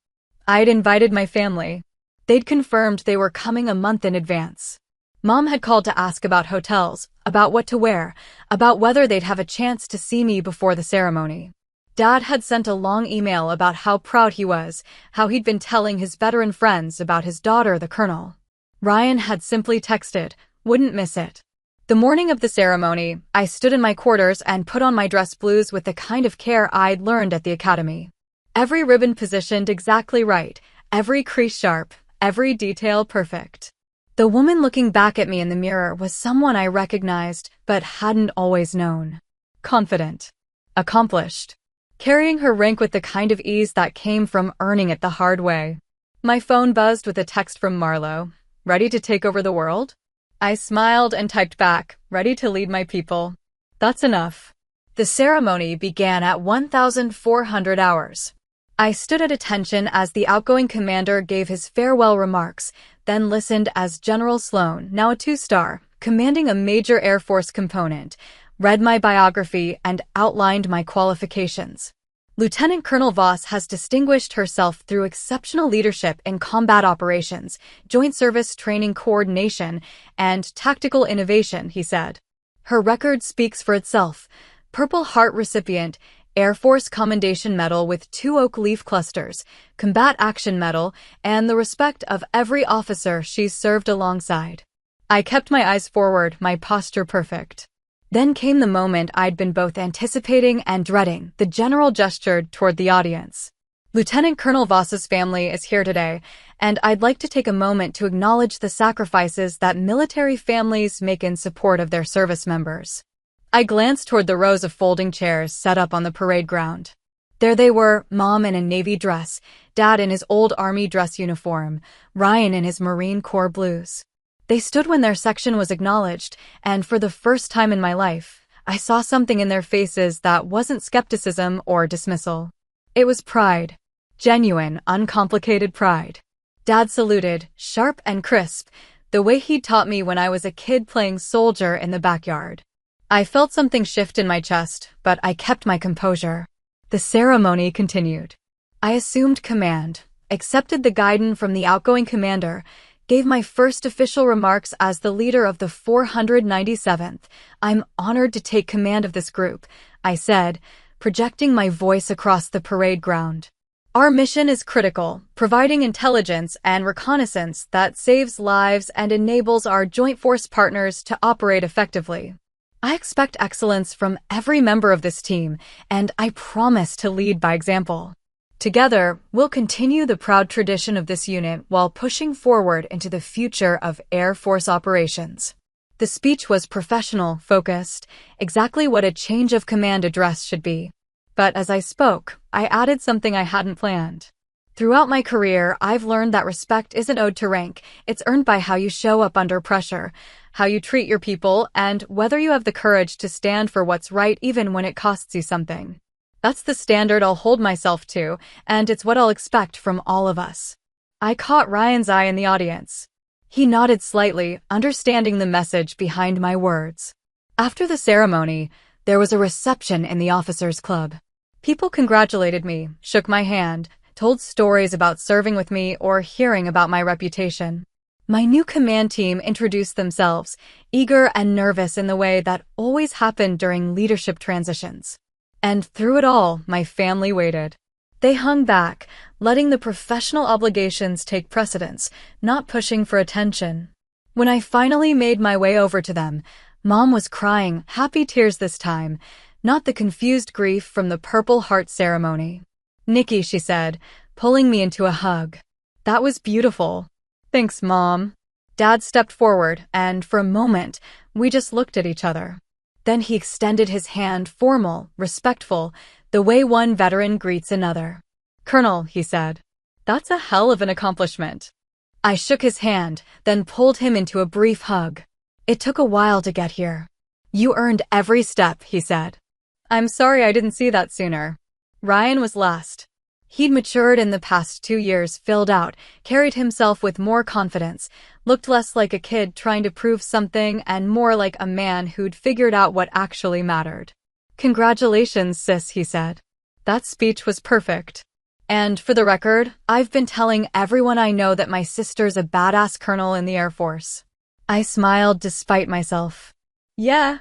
I'd invited my family. They'd confirmed they were coming a month in advance. Mom had called to ask about hotels, about what to wear, about whether they'd have a chance to see me before the ceremony. Dad had sent a long email about how proud he was, how he'd been telling his veteran friends about his daughter, the colonel. Ryan had simply texted, wouldn't miss it. The morning of the ceremony, I stood in my quarters and put on my dress blues with the kind of care I'd learned at the academy. Every ribbon positioned exactly right, every crease sharp, every detail perfect. The woman looking back at me in the mirror was someone I recognized, but hadn't always known. Confident. Accomplished. Carrying her rank with the kind of ease that came from earning it the hard way. My phone buzzed with a text from Marlo. Ready to take over the world? I smiled and typed back, ready to lead my people. That's enough. The ceremony began at 1,400 hours. I stood at attention as the outgoing commander gave his farewell remarks, then listened as General Sloan, now a 2-star, commanding a major Air Force component, read my biography and outlined my qualifications. Lieutenant Colonel Voss has distinguished herself through exceptional leadership in combat operations, joint service training coordination, and tactical innovation, he said. Her record speaks for itself. Purple Heart recipient, Air Force Commendation Medal with 2 oak leaf clusters, Combat Action Medal, and the respect of every officer she's served alongside. I kept my eyes forward, my posture perfect. Then came the moment I'd been both anticipating and dreading. The general gestured toward the audience. Lieutenant Colonel Voss's family is here today, and I'd like to take a moment to acknowledge the sacrifices that military families make in support of their service members. I glanced toward the rows of folding chairs set up on the parade ground. There they were, Mom in a Navy dress, Dad in his old Army dress uniform, Ryan in his Marine Corps blues. They stood when their section was acknowledged, and for the first time in my life, I saw something in their faces that wasn't skepticism or dismissal. It was pride. Genuine, uncomplicated pride. Dad saluted, sharp and crisp, the way he'd taught me when I was a kid playing soldier in the backyard. I felt something shift in my chest, but I kept my composure. The ceremony continued. I assumed command, accepted the guidance from the outgoing commander, gave my first official remarks as the leader of the 497th. I'm honored to take command of this group, I said, projecting my voice across the parade ground. Our mission is critical, providing intelligence and reconnaissance that saves lives and enables our joint force partners to operate effectively. I expect excellence from every member of this team, and I promise to lead by example. Together, we'll continue the proud tradition of this unit while pushing forward into the future of Air Force operations. The speech was professional, focused, exactly what a change of command address should be. But as I spoke, I added something I hadn't planned. Throughout my career, I've learned that respect isn't owed to rank, it's earned by how you show up under pressure, how you treat your people, and whether you have the courage to stand for what's right even when it costs you something. That's the standard I'll hold myself to, and it's what I'll expect from all of us. I caught Ryan's eye in the audience. He nodded slightly, understanding the message behind my words. After the ceremony, there was a reception in the officers' club. People congratulated me, shook my hand, told stories about serving with me or hearing about my reputation. My new command team introduced themselves, eager and nervous in the way that always happened during leadership transitions. And through it all, my family waited. They hung back, letting the professional obligations take precedence, not pushing for attention. When I finally made my way over to them, Mom was crying, happy tears this time, not the confused grief from the Purple Heart ceremony. "Nikki," she said, pulling me into a hug. "That was beautiful." "Thanks, Mom." Dad stepped forward, and for a moment, we just looked at each other. Then he extended his hand, formal, respectful, the way one veteran greets another. "Colonel," he said. "That's a hell of an accomplishment." I shook his hand, then pulled him into a brief hug. "It took a while to get here." "You earned every step," he said. "I'm sorry I didn't see that sooner." Ryan was last. He'd matured in the past 2 years, filled out, carried himself with more confidence, looked less like a kid trying to prove something and more like a man who'd figured out what actually mattered. "Congratulations, sis," he said. "That speech was perfect. And for the record, I've been telling everyone I know that my sister's a badass colonel in the Air Force." I smiled despite myself. Yeah.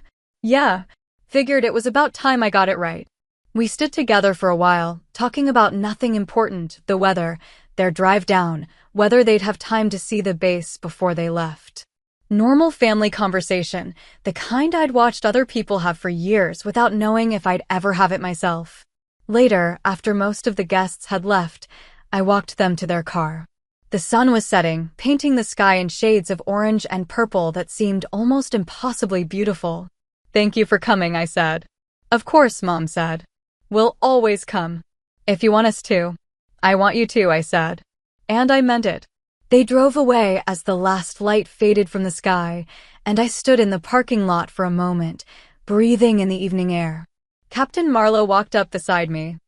Figured it was about time I got it right. We stood together for a while, talking about nothing important, the weather, their drive down, whether they'd have time to see the base before they left. Normal family conversation, the kind I'd watched other people have for years without knowing if I'd ever have it myself. Later, after most of the guests had left, I walked them to their car. The sun was setting, painting the sky in shades of orange and purple that seemed almost impossibly beautiful. "Thank you for coming," I said. "Of course," Mom said. "We'll always come. If you want us to." "I want you to," I said. And I meant it. They drove away as the last light faded from the sky, and I stood in the parking lot for a moment, breathing in the evening air. Captain Marlowe walked up beside me.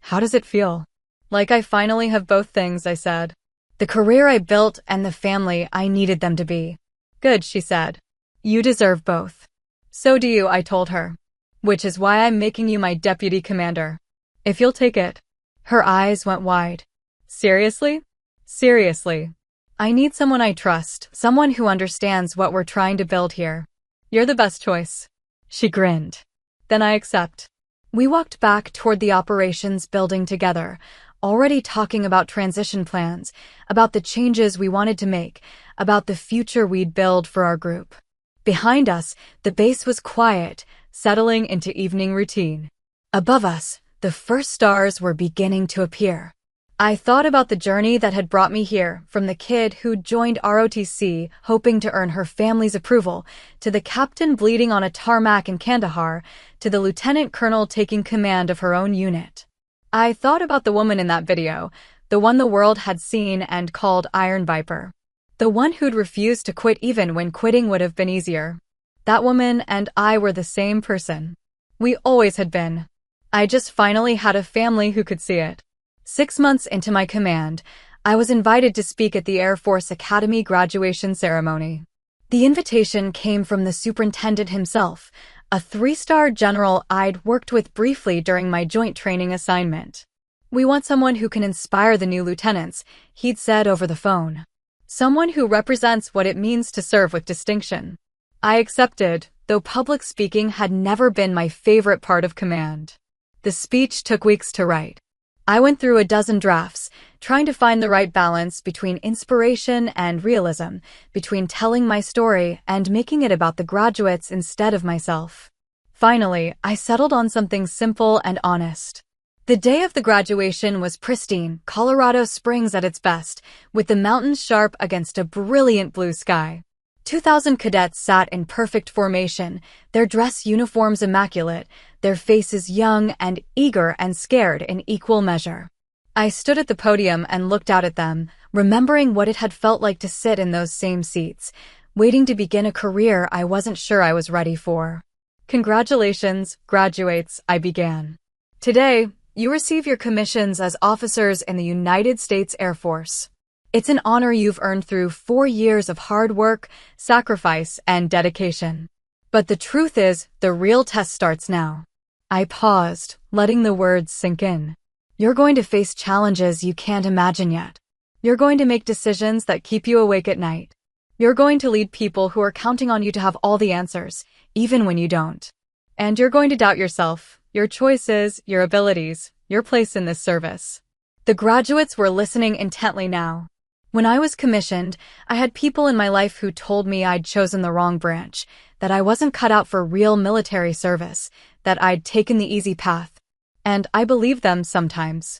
"How does it feel?" "Like I finally have both things," I said. "The career I built and the family I needed them to be." "Good," she said. "You deserve both." "So do you," I told her. "Which is why I'm making you my deputy commander. If you'll take it." Her eyes went wide. "Seriously?" "Seriously. I need someone I trust, someone who understands what we're trying to build here. You're the best choice." She grinned. "Then I accept." We walked back toward the operations building together, already talking about transition plans, about the changes we wanted to make, about the future we'd build for our group. Behind us, the base was quiet, settling into evening routine. Above us, the first stars were beginning to appear. I thought about the journey that had brought me here, from the kid who'd joined ROTC hoping to earn her family's approval, to the captain bleeding on a tarmac in Kandahar, to the lieutenant colonel taking command of her own unit. I thought about the woman in that video, the one the world had seen and called Iron Viper. The one who'd refused to quit even when quitting would have been easier. That woman and I were the same person. We always had been. I just finally had a family who could see it. 6 months into my command, I was invited to speak at the Air Force Academy graduation ceremony. The invitation came from the superintendent himself, a 3-star general I'd worked with briefly during my joint training assignment. "We want someone who can inspire the new lieutenants," he'd said over the phone. "Someone who represents what it means to serve with distinction." I accepted, though public speaking had never been my favorite part of command. The speech took weeks to write. I went through a dozen drafts, trying to find the right balance between inspiration and realism, between telling my story and making it about the graduates instead of myself. Finally, I settled on something simple and honest. The day of the graduation was pristine, Colorado Springs at its best, with the mountains sharp against a brilliant blue sky. 2,000 cadets sat in perfect formation, their dress uniforms immaculate, their faces young and eager and scared in equal measure. I stood at the podium and looked out at them, remembering what it had felt like to sit in those same seats, waiting to begin a career I wasn't sure I was ready for. Congratulations, graduates, I began. Today, you receive your commissions as officers in the United States Air Force. It's an honor you've earned through 4 years of hard work, sacrifice, and dedication. But the truth is, the real test starts now. I paused, letting the words sink in. You're going to face challenges you can't imagine yet. You're going to make decisions that keep you awake at night. You're going to lead people who are counting on you to have all the answers, even when you don't. And you're going to doubt yourself, your choices, your abilities, your place in this service. The graduates were listening intently now. When I was commissioned, I had people in my life who told me I'd chosen the wrong branch, that I wasn't cut out for real military service, that I'd taken the easy path. And I believed them sometimes.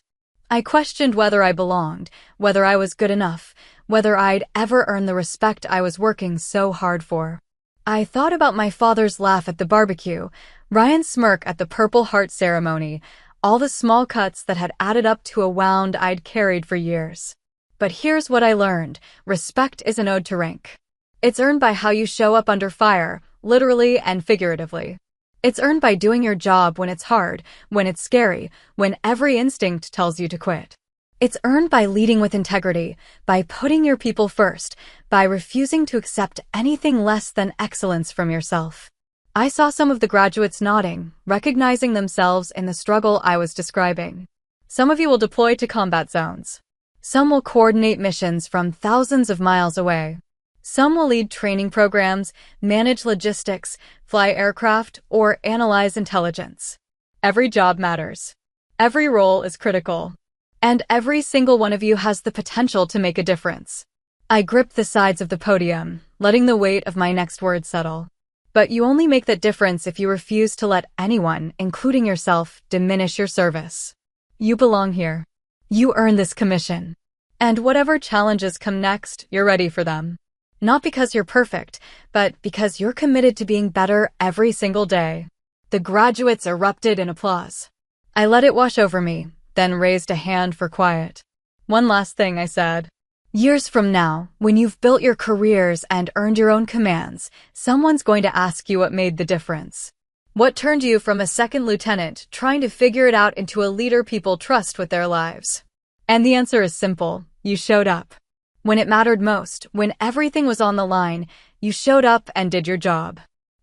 I questioned whether I belonged, whether I was good enough, whether I'd ever earn the respect I was working so hard for. I thought about my father's laugh at the barbecue, Ryan's smirk at the Purple Heart ceremony, all the small cuts that had added up to a wound I'd carried for years. But here's what I learned. Respect isn't owed to rank. It's earned by how you show up under fire, literally and figuratively. It's earned by doing your job when it's hard, when it's scary, when every instinct tells you to quit. It's earned by leading with integrity, by putting your people first, by refusing to accept anything less than excellence from yourself. I saw some of the graduates nodding, recognizing themselves in the struggle I was describing. Some of you will deploy to combat zones. Some will coordinate missions from thousands of miles away. Some will lead training programs, manage logistics, fly aircraft, or analyze intelligence. Every job matters. Every role is critical. And every single one of you has the potential to make a difference. I gripped the sides of the podium, letting the weight of my next word settle. But you only make that difference if you refuse to let anyone, including yourself, diminish your service. You belong here. You earn this commission. And whatever challenges come next, you're ready for them. Not because you're perfect, but because you're committed to being better every single day. The graduates erupted in applause. I let it wash over me, then raised a hand for quiet. One last thing, I said. Years from now, when you've built your careers and earned your own commands, someone's going to ask you what made the difference. What turned you from a second lieutenant trying to figure it out into a leader people trust with their lives? And the answer is simple. You showed up. When it mattered most, when everything was on the line, you showed up and did your job.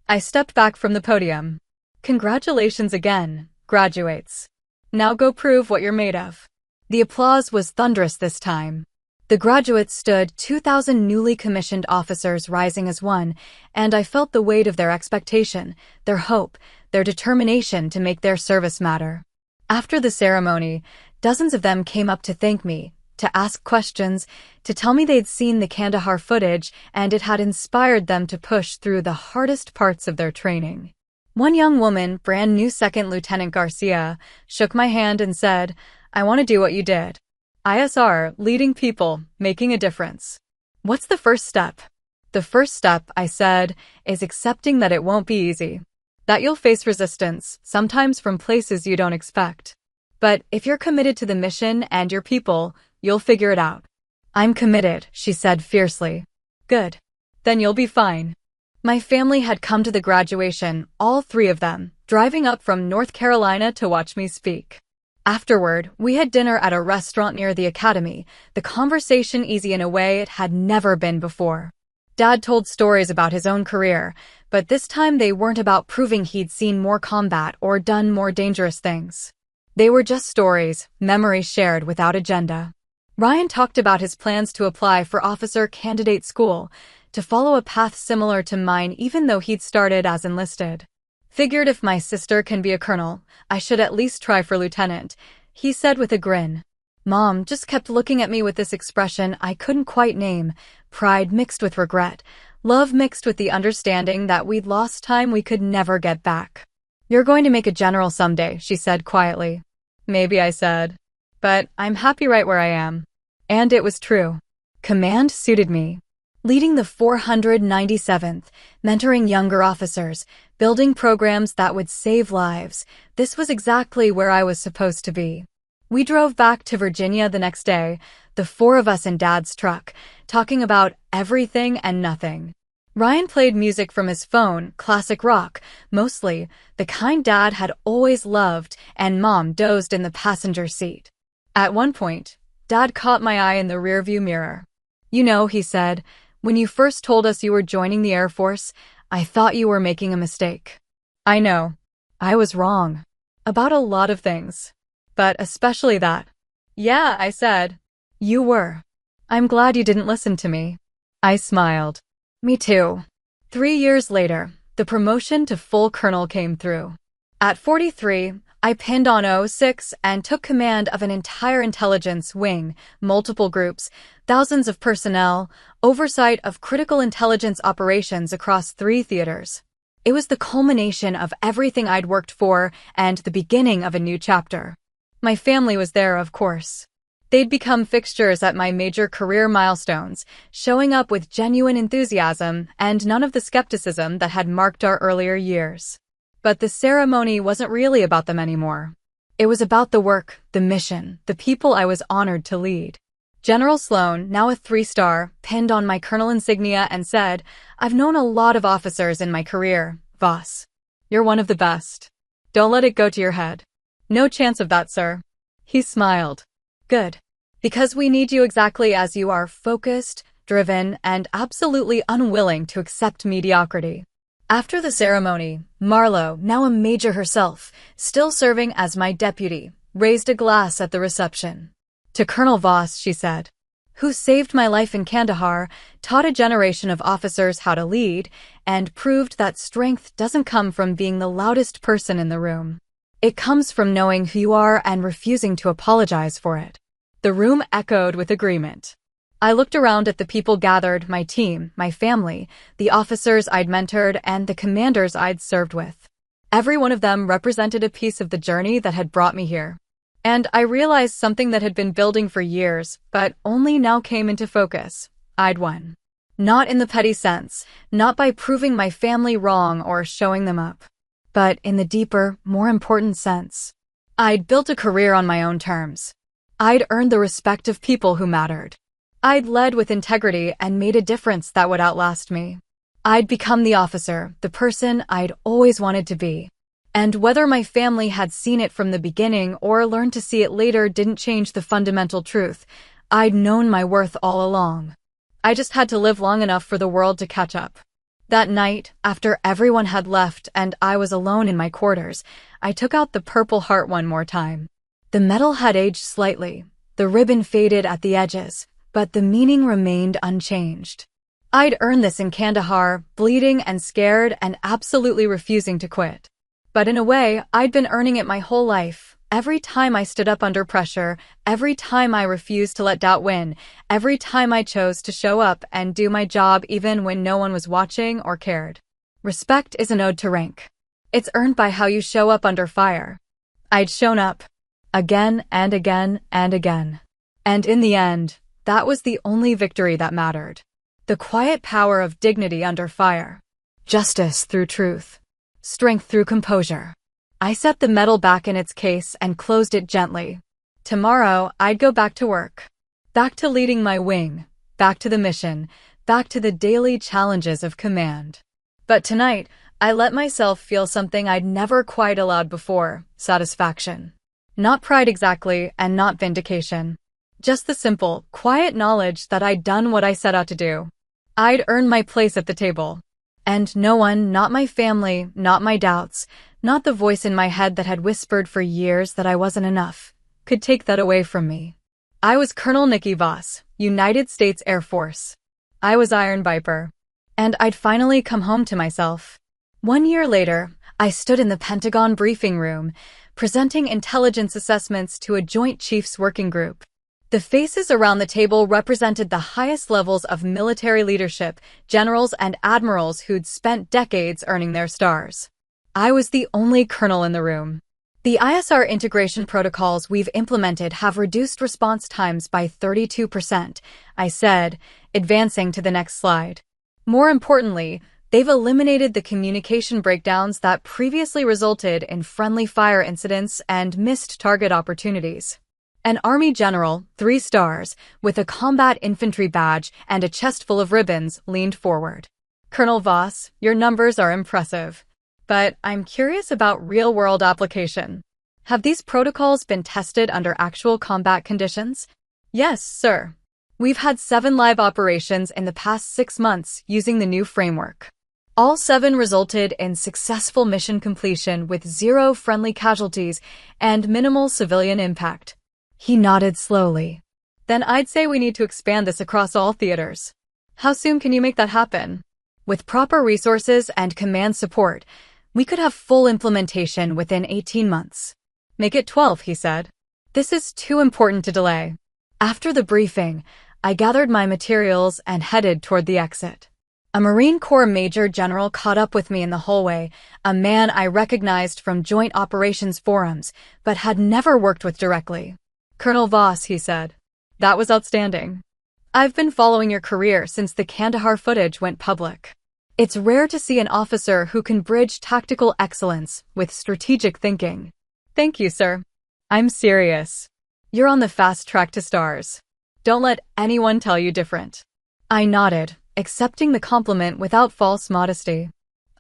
I stepped back from the podium. Congratulations again, graduates. Now go prove what you're made of. The applause was thunderous this time. The graduates stood, 2,000 newly commissioned officers rising as one, and I felt the weight of their expectation, their hope, their determination to make their service matter. After the ceremony, dozens of them came up to thank me, to ask questions, to tell me they'd seen the Kandahar footage and it had inspired them to push through the hardest parts of their training. One young woman, brand new Second Lieutenant Garcia, shook my hand and said, I want to do what you did. ISR, leading people, making a difference. What's the first step? The first step, I said, is accepting that it won't be easy. That you'll face resistance, sometimes from places you don't expect. But if you're committed to the mission and your people, you'll figure it out. I'm committed, she said fiercely. Good. Then you'll be fine. My family had come to the graduation, all 3 of them, driving up from North Carolina to watch me speak. Afterward, we had dinner at a restaurant near the academy, the conversation easy in a way it had never been before. Dad told stories about his own career, but this time they weren't about proving he'd seen more combat or done more dangerous things. They were just stories, memories shared without agenda. Ryan talked about his plans to apply for officer candidate school, to follow a path similar to mine even though he'd started as enlisted. Figured if my sister can be a colonel, I should at least try for lieutenant, he said with a grin. Mom just kept looking at me with this expression I couldn't quite name, pride mixed with regret, love mixed with the understanding that we'd lost time we could never get back. You're going to make a general someday, she said quietly. Maybe, I said. But I'm happy right where I am. And it was true. Command suited me. Leading the 497th, mentoring younger officers, building programs that would save lives, this was exactly where I was supposed to be. We drove back to Virginia the next day, the four of us in Dad's truck, talking about everything and nothing. Ryan played music from his phone, classic rock, mostly, the kind Dad had always loved, and Mom dozed in the passenger seat. At one point, Dad caught my eye in the rearview mirror. "You know," he said, "when you first told us you were joining the Air Force, I thought you were making a mistake." I know. I was wrong. About a lot of things. But especially that. "Yeah," I said. "You were. I'm glad you didn't listen to me." I smiled. Me too. 3 years later, the promotion to full colonel came through. At 43, I pinned on 06 and took command of an entire intelligence wing, multiple groups, thousands of personnel, oversight of critical intelligence operations across 3 theaters. It was the culmination of everything I'd worked for and the beginning of a new chapter. My family was there, of course. They'd become fixtures at my major career milestones, showing up with genuine enthusiasm and none of the skepticism that had marked our earlier years. But the ceremony wasn't really about them anymore. It was about the work, the mission, the people I was honored to lead. General Sloan, now a 3-star, pinned on my colonel insignia and said, "I've known a lot of officers in my career, Voss. You're one of the best. Don't let it go to your head." "No chance of that, sir." He smiled. "Good. Because we need you exactly as you are, focused, driven, and absolutely unwilling to accept mediocrity." After the ceremony, Marlowe, now a major herself, still serving as my deputy, raised a glass at the reception. "To Colonel Voss," she said, "who saved my life in Kandahar, taught a generation of officers how to lead, and proved that strength doesn't come from being the loudest person in the room. It comes from knowing who you are and refusing to apologize for it." The room echoed with agreement. I looked around at the people gathered, my team, my family, the officers I'd mentored, and the commanders I'd served with. Every one of them represented a piece of the journey that had brought me here. And I realized something that had been building for years, but only now came into focus. I'd won. Not in the petty sense, not by proving my family wrong or showing them up, but in the deeper, more important sense. I'd built a career on my own terms. I'd earned the respect of people who mattered. I'd led with integrity and made a difference that would outlast me. I'd become the officer, the person I'd always wanted to be. And whether my family had seen it from the beginning or learned to see it later didn't change the fundamental truth. I'd known my worth all along. I just had to live long enough for the world to catch up. That night, after everyone had left and I was alone in my quarters, I took out the Purple Heart one more time. The metal had aged slightly, the ribbon faded at the edges, but the meaning remained unchanged. I'd earned this in Kandahar, bleeding and scared and absolutely refusing to quit. But in a way, I'd been earning it my whole life. Every time I stood up under pressure, every time I refused to let doubt win, every time I chose to show up and do my job even when no one was watching or cared. Respect is an ode to rank. It's earned by how you show up under fire. I'd shown up. Again and again and again. And in the end, that was the only victory that mattered. The quiet power of dignity under fire. Justice through truth. Strength through composure. I set the medal back in its case and closed it gently. Tomorrow, I'd go back to work. Back to leading my wing. Back to the mission. Back to the daily challenges of command. But tonight, I let myself feel something I'd never quite allowed before: satisfaction. Not pride exactly, and not vindication. Just the simple, quiet knowledge that I'd done what I set out to do. I'd earned my place at the table. And no one, not my family, not my doubts, not the voice in my head that had whispered for years that I wasn't enough, could take that away from me. I was Colonel Nikki Voss, United States Air Force. I was Iron Viper. And I'd finally come home to myself. 1 year later, I stood in the Pentagon briefing room, presenting intelligence assessments to a Joint Chiefs Working Group. The faces around the table represented the highest levels of military leadership, generals and admirals who'd spent decades earning their stars. I was the only colonel in the room. The ISR integration protocols we've implemented have reduced response times by 32%, I said, advancing to the next slide. More importantly, they've eliminated the communication breakdowns that previously resulted in friendly fire incidents and missed target opportunities. An Army general, 3 stars, with a combat infantry badge and a chest full of ribbons, leaned forward. Colonel Voss, your numbers are impressive. But I'm curious about real-world application. Have these protocols been tested under actual combat conditions? Yes, sir. We've had 7 live operations in the past 6 months using the new framework. All 7 resulted in successful mission completion with 0 friendly casualties and minimal civilian impact. He nodded slowly. Then I'd say we need to expand this across all theaters. How soon can you make that happen? With proper resources and command support, we could have full implementation within 18 months. Make it 12, he said. This is too important to delay. After the briefing, I gathered my materials and headed toward the exit. A Marine Corps Major General caught up with me in the hallway, a man I recognized from Joint Operations forums, but had never worked with directly. Colonel Voss, he said. That was outstanding. I've been following your career since the Kandahar footage went public. It's rare to see an officer who can bridge tactical excellence with strategic thinking. Thank you, sir. I'm serious. You're on the fast track to stars. Don't let anyone tell you different. I nodded, accepting the compliment without false modesty.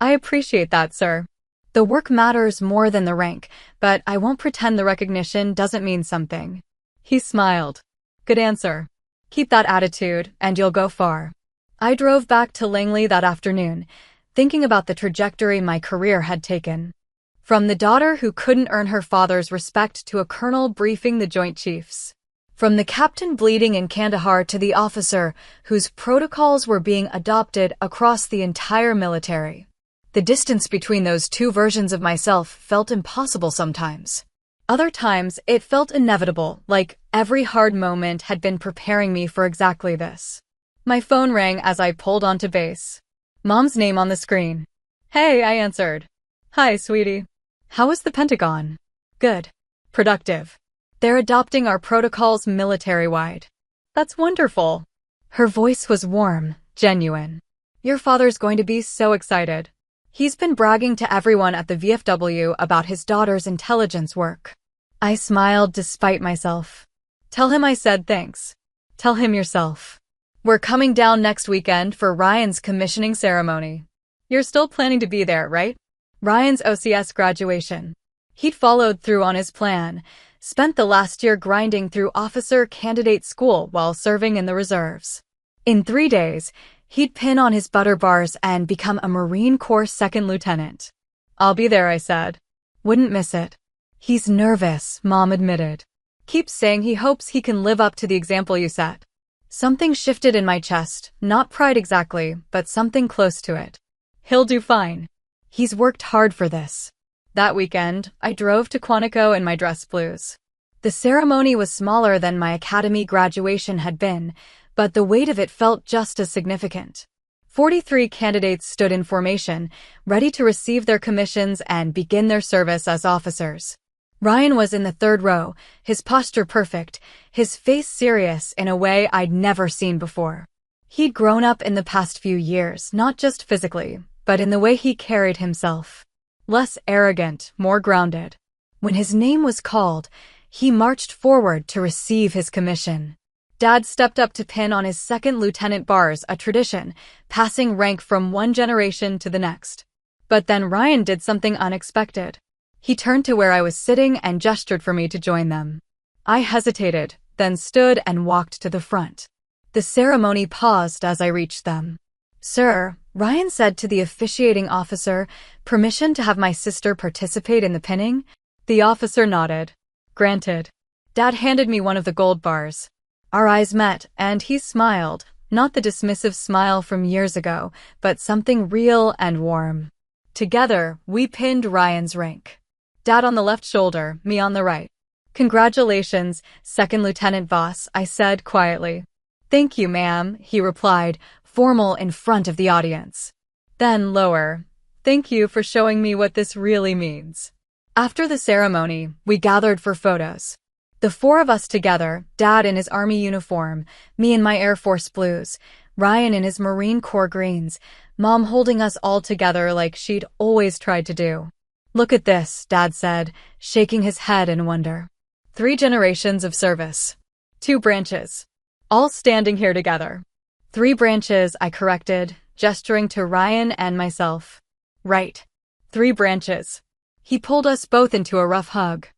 I appreciate that, sir. The work matters more than the rank, but I won't pretend the recognition doesn't mean something. He smiled. Good answer. Keep that attitude, and you'll go far. I drove back to Langley that afternoon, thinking about the trajectory my career had taken. From the daughter who couldn't earn her father's respect to a colonel briefing the Joint Chiefs. From the captain bleeding in Kandahar to the officer whose protocols were being adopted across the entire military. The distance between those 2 versions of myself felt impossible sometimes. Other times, it felt inevitable, like every hard moment had been preparing me for exactly this. My phone rang as I pulled onto base. Mom's name on the screen. Hey, I answered. Hi, sweetie. How was the Pentagon? Good. Productive. They're adopting our protocols military-wide. That's wonderful. Her voice was warm, genuine. Your father's going to be so excited. He's been bragging to everyone at the VFW about his daughter's intelligence work. I smiled despite myself. Tell him I said thanks. Tell him yourself. We're coming down next weekend for Ryan's commissioning ceremony. You're still planning to be there, right? Ryan's OCS graduation. He'd followed through on his plan, spent the last year grinding through officer candidate school while serving in the reserves. In 3 days, he'd pin on his butter bars and become a Marine Corps second lieutenant. I'll be there, I said. Wouldn't miss it. He's nervous, Mom admitted. Keeps saying he hopes he can live up to the example you set. Something shifted in my chest, not pride exactly, but something close to it. He'll do fine. He's worked hard for this. That weekend, I drove to Quantico in my dress blues. The ceremony was smaller than my academy graduation had been, but the weight of it felt just as significant. 43 candidates stood in formation, ready to receive their commissions and begin their service as officers. Ryan was in the 3rd row, his posture perfect, his face serious in a way I'd never seen before. He'd grown up in the past few years, not just physically, but in the way he carried himself. Less arrogant, more grounded. When his name was called, he marched forward to receive his commission. Dad stepped up to pin on his second lieutenant bars, a tradition, passing rank from one generation to the next. But then Ryan did something unexpected. He turned to where I was sitting and gestured for me to join them. I hesitated, then stood and walked to the front. The ceremony paused as I reached them. Sir, Ryan said to the officiating officer, permission to have my sister participate in the pinning? The officer nodded. Granted. Dad handed me one of the gold bars. Our eyes met, and he smiled, not the dismissive smile from years ago, but something real and warm. Together, we pinned Ryan's rank. Dad on the left shoulder, me on the right. Congratulations, Second Lieutenant Voss, I said quietly. Thank you, ma'am, he replied, formal in front of the audience. Then lower. Thank you for showing me what this really means. After the ceremony, we gathered for photos. The 4 of us together, Dad in his Army uniform, me in my Air Force blues, Ryan in his Marine Corps greens, Mom holding us all together like she'd always tried to do. Look at this, Dad said, shaking his head in wonder. 3 generations of service. 2 branches. All standing here together. 3 branches, I corrected, gesturing to Ryan and myself. Right. 3 branches. He pulled us both into a rough hug.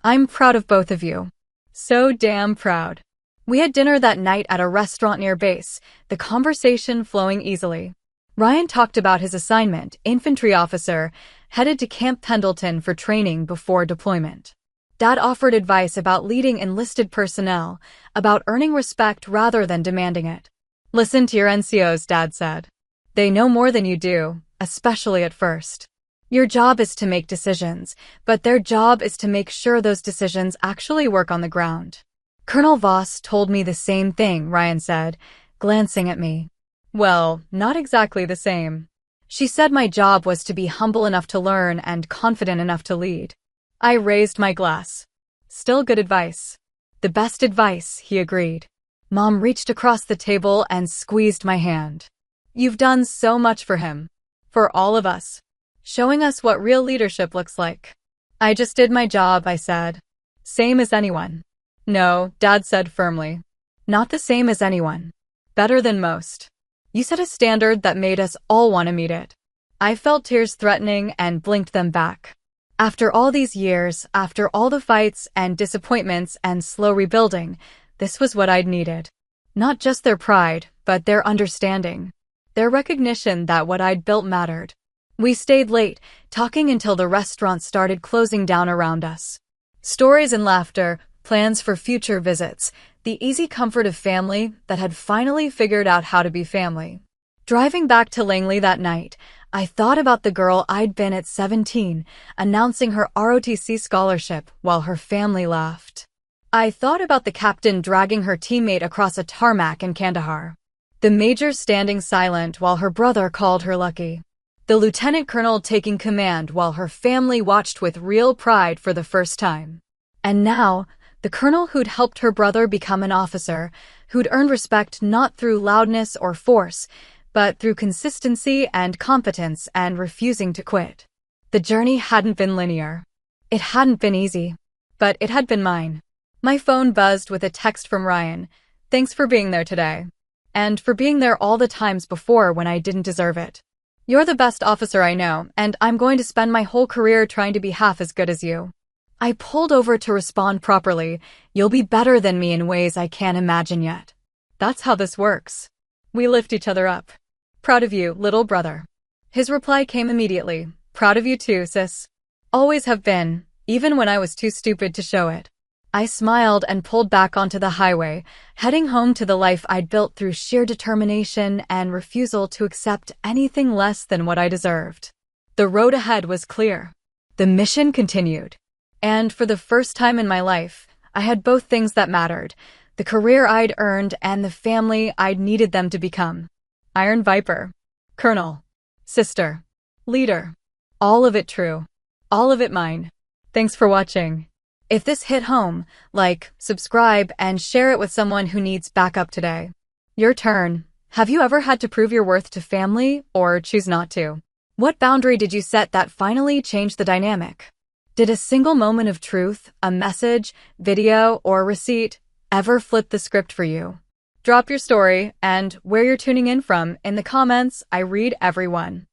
I'm proud of both of you. So damn proud. We had dinner that night at a restaurant near base, the conversation flowing easily. Ryan talked about his assignment, infantry officer, headed to Camp Pendleton for training before deployment. Dad offered advice about leading enlisted personnel, about earning respect rather than demanding it. Listen to your NCOs, Dad said. They know more than you do, especially at first. Your job is to make decisions, but their job is to make sure those decisions actually work on the ground. Colonel Voss told me the same thing, Ryan said, glancing at me. Well, not exactly the same. She said my job was to be humble enough to learn and confident enough to lead. I raised my glass. Still good advice. The best advice, he agreed. Mom reached across the table and squeezed my hand. You've done so much for him. For all of us. Showing us what real leadership looks like. I just did my job, I said. Same as anyone. No, Dad said firmly. Not the same as anyone. Better than most. You set a standard that made us all want to meet it. I felt tears threatening and blinked them back. After all these years, after all the fights and disappointments and slow rebuilding, this was what I'd needed. Not just their pride, but their understanding. Their recognition that what I'd built mattered. We stayed late, talking until the restaurant started closing down around us. Stories and laughter, plans for future visits, the easy comfort of family that had finally figured out how to be family. Driving back to Langley that night, I thought about the girl I'd been at 17, announcing her ROTC scholarship while her family laughed. I thought about the captain dragging her teammate across a tarmac in Kandahar. The major standing silent while her brother called her lucky. The lieutenant colonel taking command while her family watched with real pride for the first time. And now, the colonel who'd helped her brother become an officer, who'd earned respect not through loudness or force, but through consistency and competence and refusing to quit. The journey hadn't been linear. It hadn't been easy. But it had been mine. My phone buzzed with a text from Ryan. Thanks for being there today. And for being there all the times before when I didn't deserve it. You're the best officer I know, and I'm going to spend my whole career trying to be half as good as you. I pulled over to respond properly. You'll be better than me in ways I can't imagine yet. That's how this works. We lift each other up. Proud of you, little brother. His reply came immediately. Proud of you too, sis. Always have been, even when I was too stupid to show it. I smiled and pulled back onto the highway, heading home to the life I'd built through sheer determination and refusal to accept anything less than what I deserved. The road ahead was clear. The mission continued. And for the first time in my life, I had both things that mattered, the career I'd earned and the family I'd needed them to become. Iron Viper. Colonel. Sister. Leader. All of it true. All of it mine. Thanks for watching. If this hit home, like, subscribe, and share it with someone who needs backup today. Your turn. Have you ever had to prove your worth to family, or choose not to? What boundary did you set that finally changed the dynamic? Did a single moment of truth, a message, video, or receipt ever flip the script for you? Drop your story and where you're tuning in from in the comments. I read everyone.